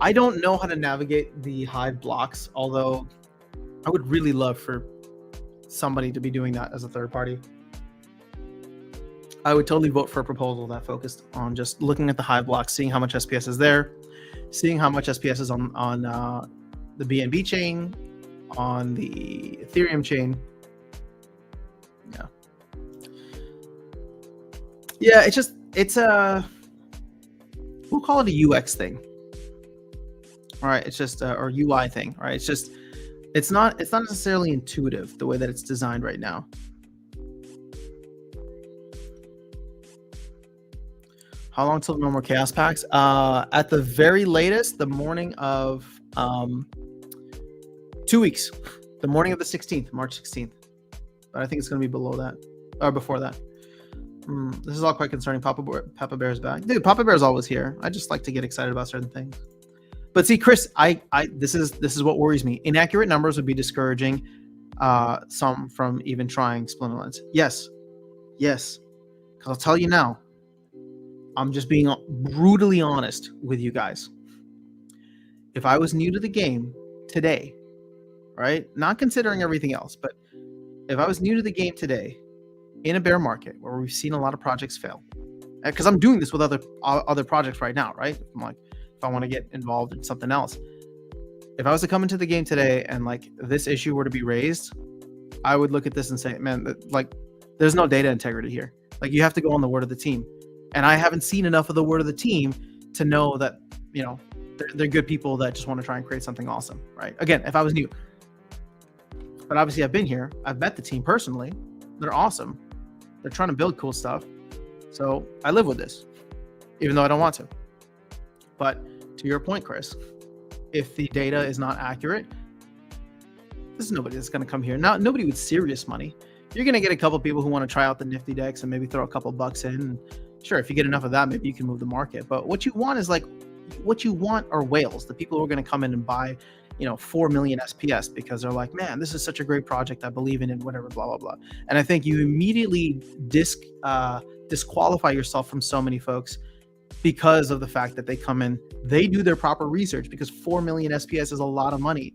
I don't know how to navigate the Hive blocks, although I would really love for somebody to be doing that as a third party. I would totally vote for a proposal that focused on just looking at the Hive blocks, seeing how much SPS is there, seeing how much SPS is on the BNB chain, on the Ethereum chain. Yeah, it's a, we'll call it a UX thing. All right, it's just or UI thing. All right, it's not necessarily intuitive the way that it's designed right now. How long till no more chaos packs? At the very latest, the morning of 2 weeks, the morning of the 16th, March 16th. But I think it's going to be below that or before that. This is all quite concerning. Papa Bear's back. Dude, Papa Bear's always here. I just like to get excited about certain things. But see, Chris, this is what worries me. Inaccurate numbers would be discouraging some from even trying Splinterlands. Yes. Because I'll tell you now, I'm just being brutally honest with you guys. If I was new to the game today, right? Not considering everything else, but if I was new to the game today in a bear market where we've seen a lot of projects fail, because I'm doing this with other projects right now, right? I'm like, if I want to get involved in something else, if I was to come into the game today and like this issue were to be raised, I would look at this and say, man, like there's no data integrity here. Like you have to go on the word of the team. And I haven't seen enough of the word of the team to know that, they're good people that just want to try and create something awesome, right? Again, if I was new. But obviously I've been here. I've met the team personally. They're awesome. They're trying to build cool stuff. So I live with this, even though I don't want to. But to your point, Chris, if the data is not accurate, there's nobody that's going to come here. Nobody with serious money. You're going to get a couple people who want to try out the nifty decks and maybe throw a couple bucks in. And sure, if you get enough of that, maybe you can move the market. But what you want is what you want are whales, the people who are going to come in and buy, 4 million SPS because they're like, man, this is such a great project. I believe in it, whatever, blah, blah, blah. And I think you immediately disqualify yourself from so many folks because of the fact that they come in, they do their proper research, because 4 million SPS is a lot of money.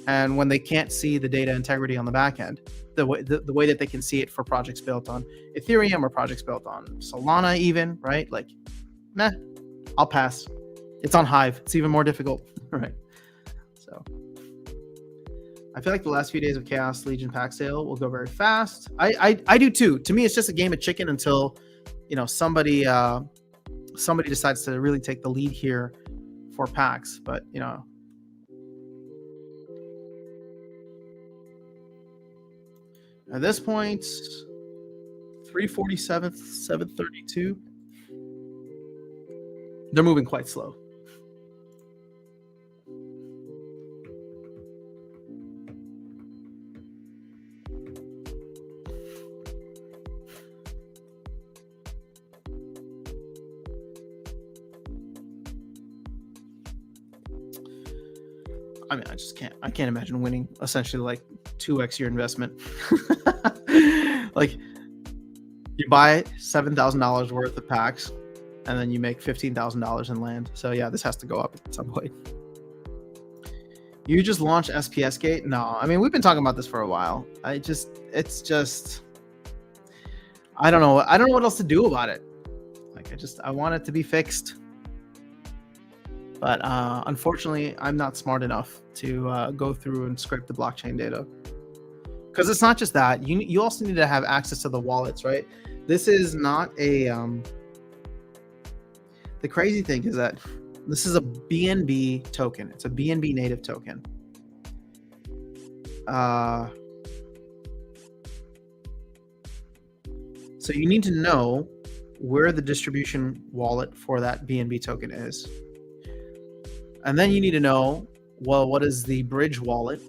And when they can't see the data integrity on the back end, the way that they can see it for projects built on Ethereum or projects built on Solana even, right? Like, nah, I'll pass. It's on Hive. It's even more difficult, right? So I feel like the last few days of Chaos Legion pack sale will go very fast. I do too. To me, it's just a game of chicken until, somebody decides to really take the lead here for packs. But, at this point, 347, 732. They're moving quite slow. I mean, I can't imagine winning essentially like 2x your investment. Like, You buy $7,000 worth of packs, and then you make $15,000 in land. So yeah, this has to go up at some point. You just launched SPS Gate? No, I mean, we've been talking about this for a while. It's just, I don't know. I don't know what else to do about it. Like, I want it to be fixed. But unfortunately, I'm not smart enough to go through and scrape the blockchain data. Because it's not just that. You also need to have access to the wallets, right? This is not a... the crazy thing is that this is a BNB token. It's a BNB native token. So you need to know where the distribution wallet for that BNB token is. And then you need to know, well, what is the bridge wallet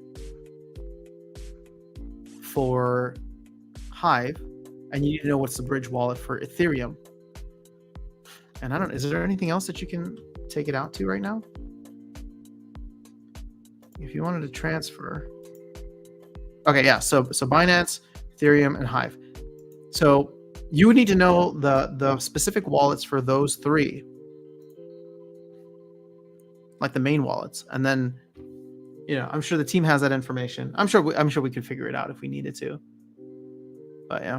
for Hive? And you need to know what's the bridge wallet for Ethereum. And is there anything else that you can take it out to right now? If you wanted to transfer. Okay, yeah, so Binance, Ethereum, and Hive. So you would need to know the specific wallets for those three, like the main wallets. And then, I'm sure the team has that information. I'm sure we could figure it out if we needed to. But yeah.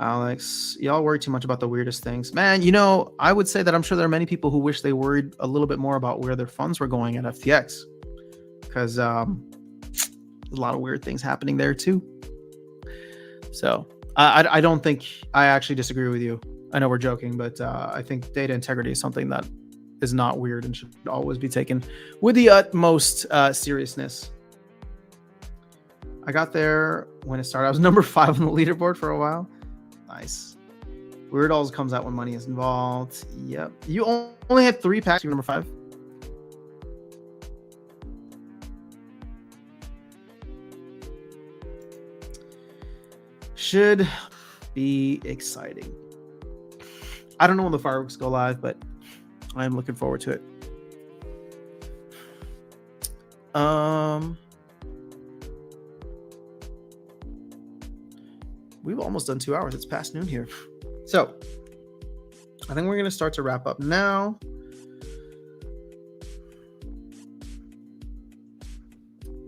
Alex, y'all worry too much about the weirdest things. Man, I would say that I'm sure there are many people who wish they worried a little bit more about where their funds were going at FTX. Because there's a lot of weird things happening there too. So I don't think, I actually disagree with you. I know we're joking, but I think data integrity is something that is not weird and should always be taken with the utmost seriousness. I got there when it started. I was number 5 on the leaderboard for a while. Nice. Weird always comes out when money is involved. Yep. You only had 3 packs. You're number 5. Should be exciting. I don't know when the fireworks go live, but I'm looking forward to it. We've almost done 2 hours. It's past noon here. So I think we're going to start to wrap up now.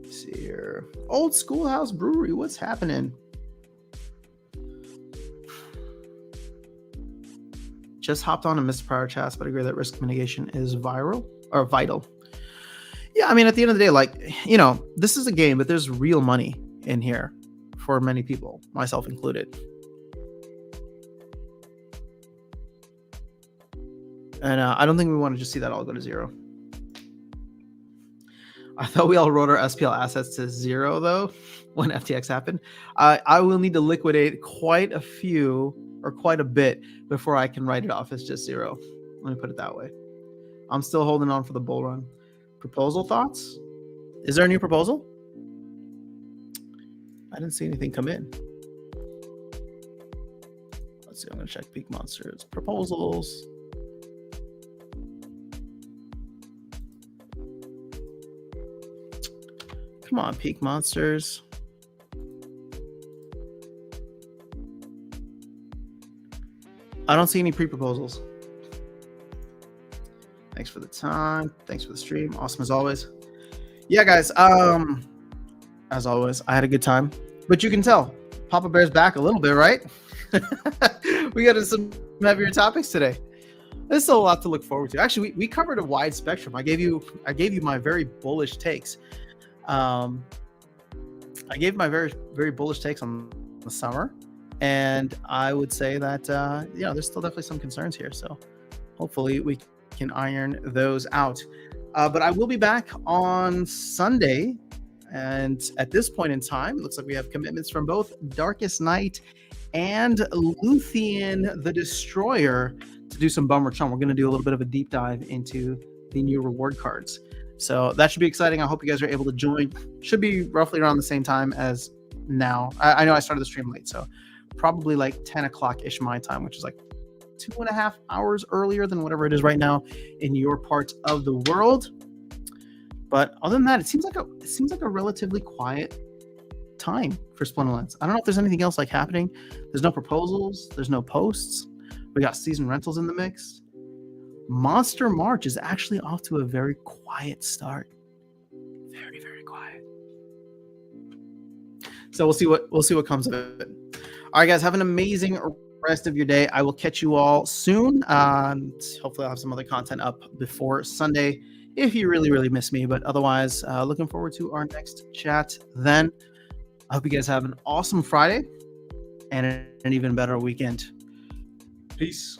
Let's see here. Old Schoolhouse Brewery. What's happening? Just hopped on and missed prior chats, but I agree that risk mitigation is vital. Yeah, I mean, at the end of the day, this is a game, but there's real money in here for many people, myself included. And I don't think we want to just see that all go to zero. I thought we all wrote our SPL assets to zero, though, when FTX happened. I will need to liquidate quite a bit before I can write it off as just zero. Let me put it that way. I'm still holding on for the bull run. Proposal thoughts? Is there a new proposal? I didn't see anything come in. Let's see. I'm going to check Peak Monsters. Proposals. Come on, Peak Monsters. I don't see any pre-proposals. Thanks for the time. Thanks for the stream. Awesome as always. Yeah, guys. As always, I had a good time. But you can tell, Papa Bear's back a little bit, right? We got some heavier topics today. There's still a lot to look forward to. Actually, we covered a wide spectrum. I gave you my very bullish takes. I gave my very, very bullish takes on the summer. And I would say that, there's still definitely some concerns here. So hopefully we can iron those out. But I will be back on Sunday. And at this point in time, it looks like we have commitments from both Darkest Night and Luthien the Destroyer to do some Bummer Chum. We're going to do a little bit of a deep dive into the new reward cards. So that should be exciting. I hope you guys are able to join. Should be roughly around the same time as now. I know I started the stream late, so probably like 10 o'clock-ish my time, which is like 2.5 hours earlier than whatever it is right now in your part of the world. But other than that, it seems like a relatively quiet time for Splinterlands. I don't know if there's anything else like happening. There's no proposals. There's no posts. We got season rentals in the mix. Monster March is actually off to a very quiet start. Very, very quiet. So we'll see what comes of it. All right, guys, have an amazing rest of your day. I will catch you all soon. Hopefully, I'll have some other content up before Sunday if you really, really miss me. But otherwise, looking forward to our next chat then. I hope you guys have an awesome Friday and an even better weekend. Peace.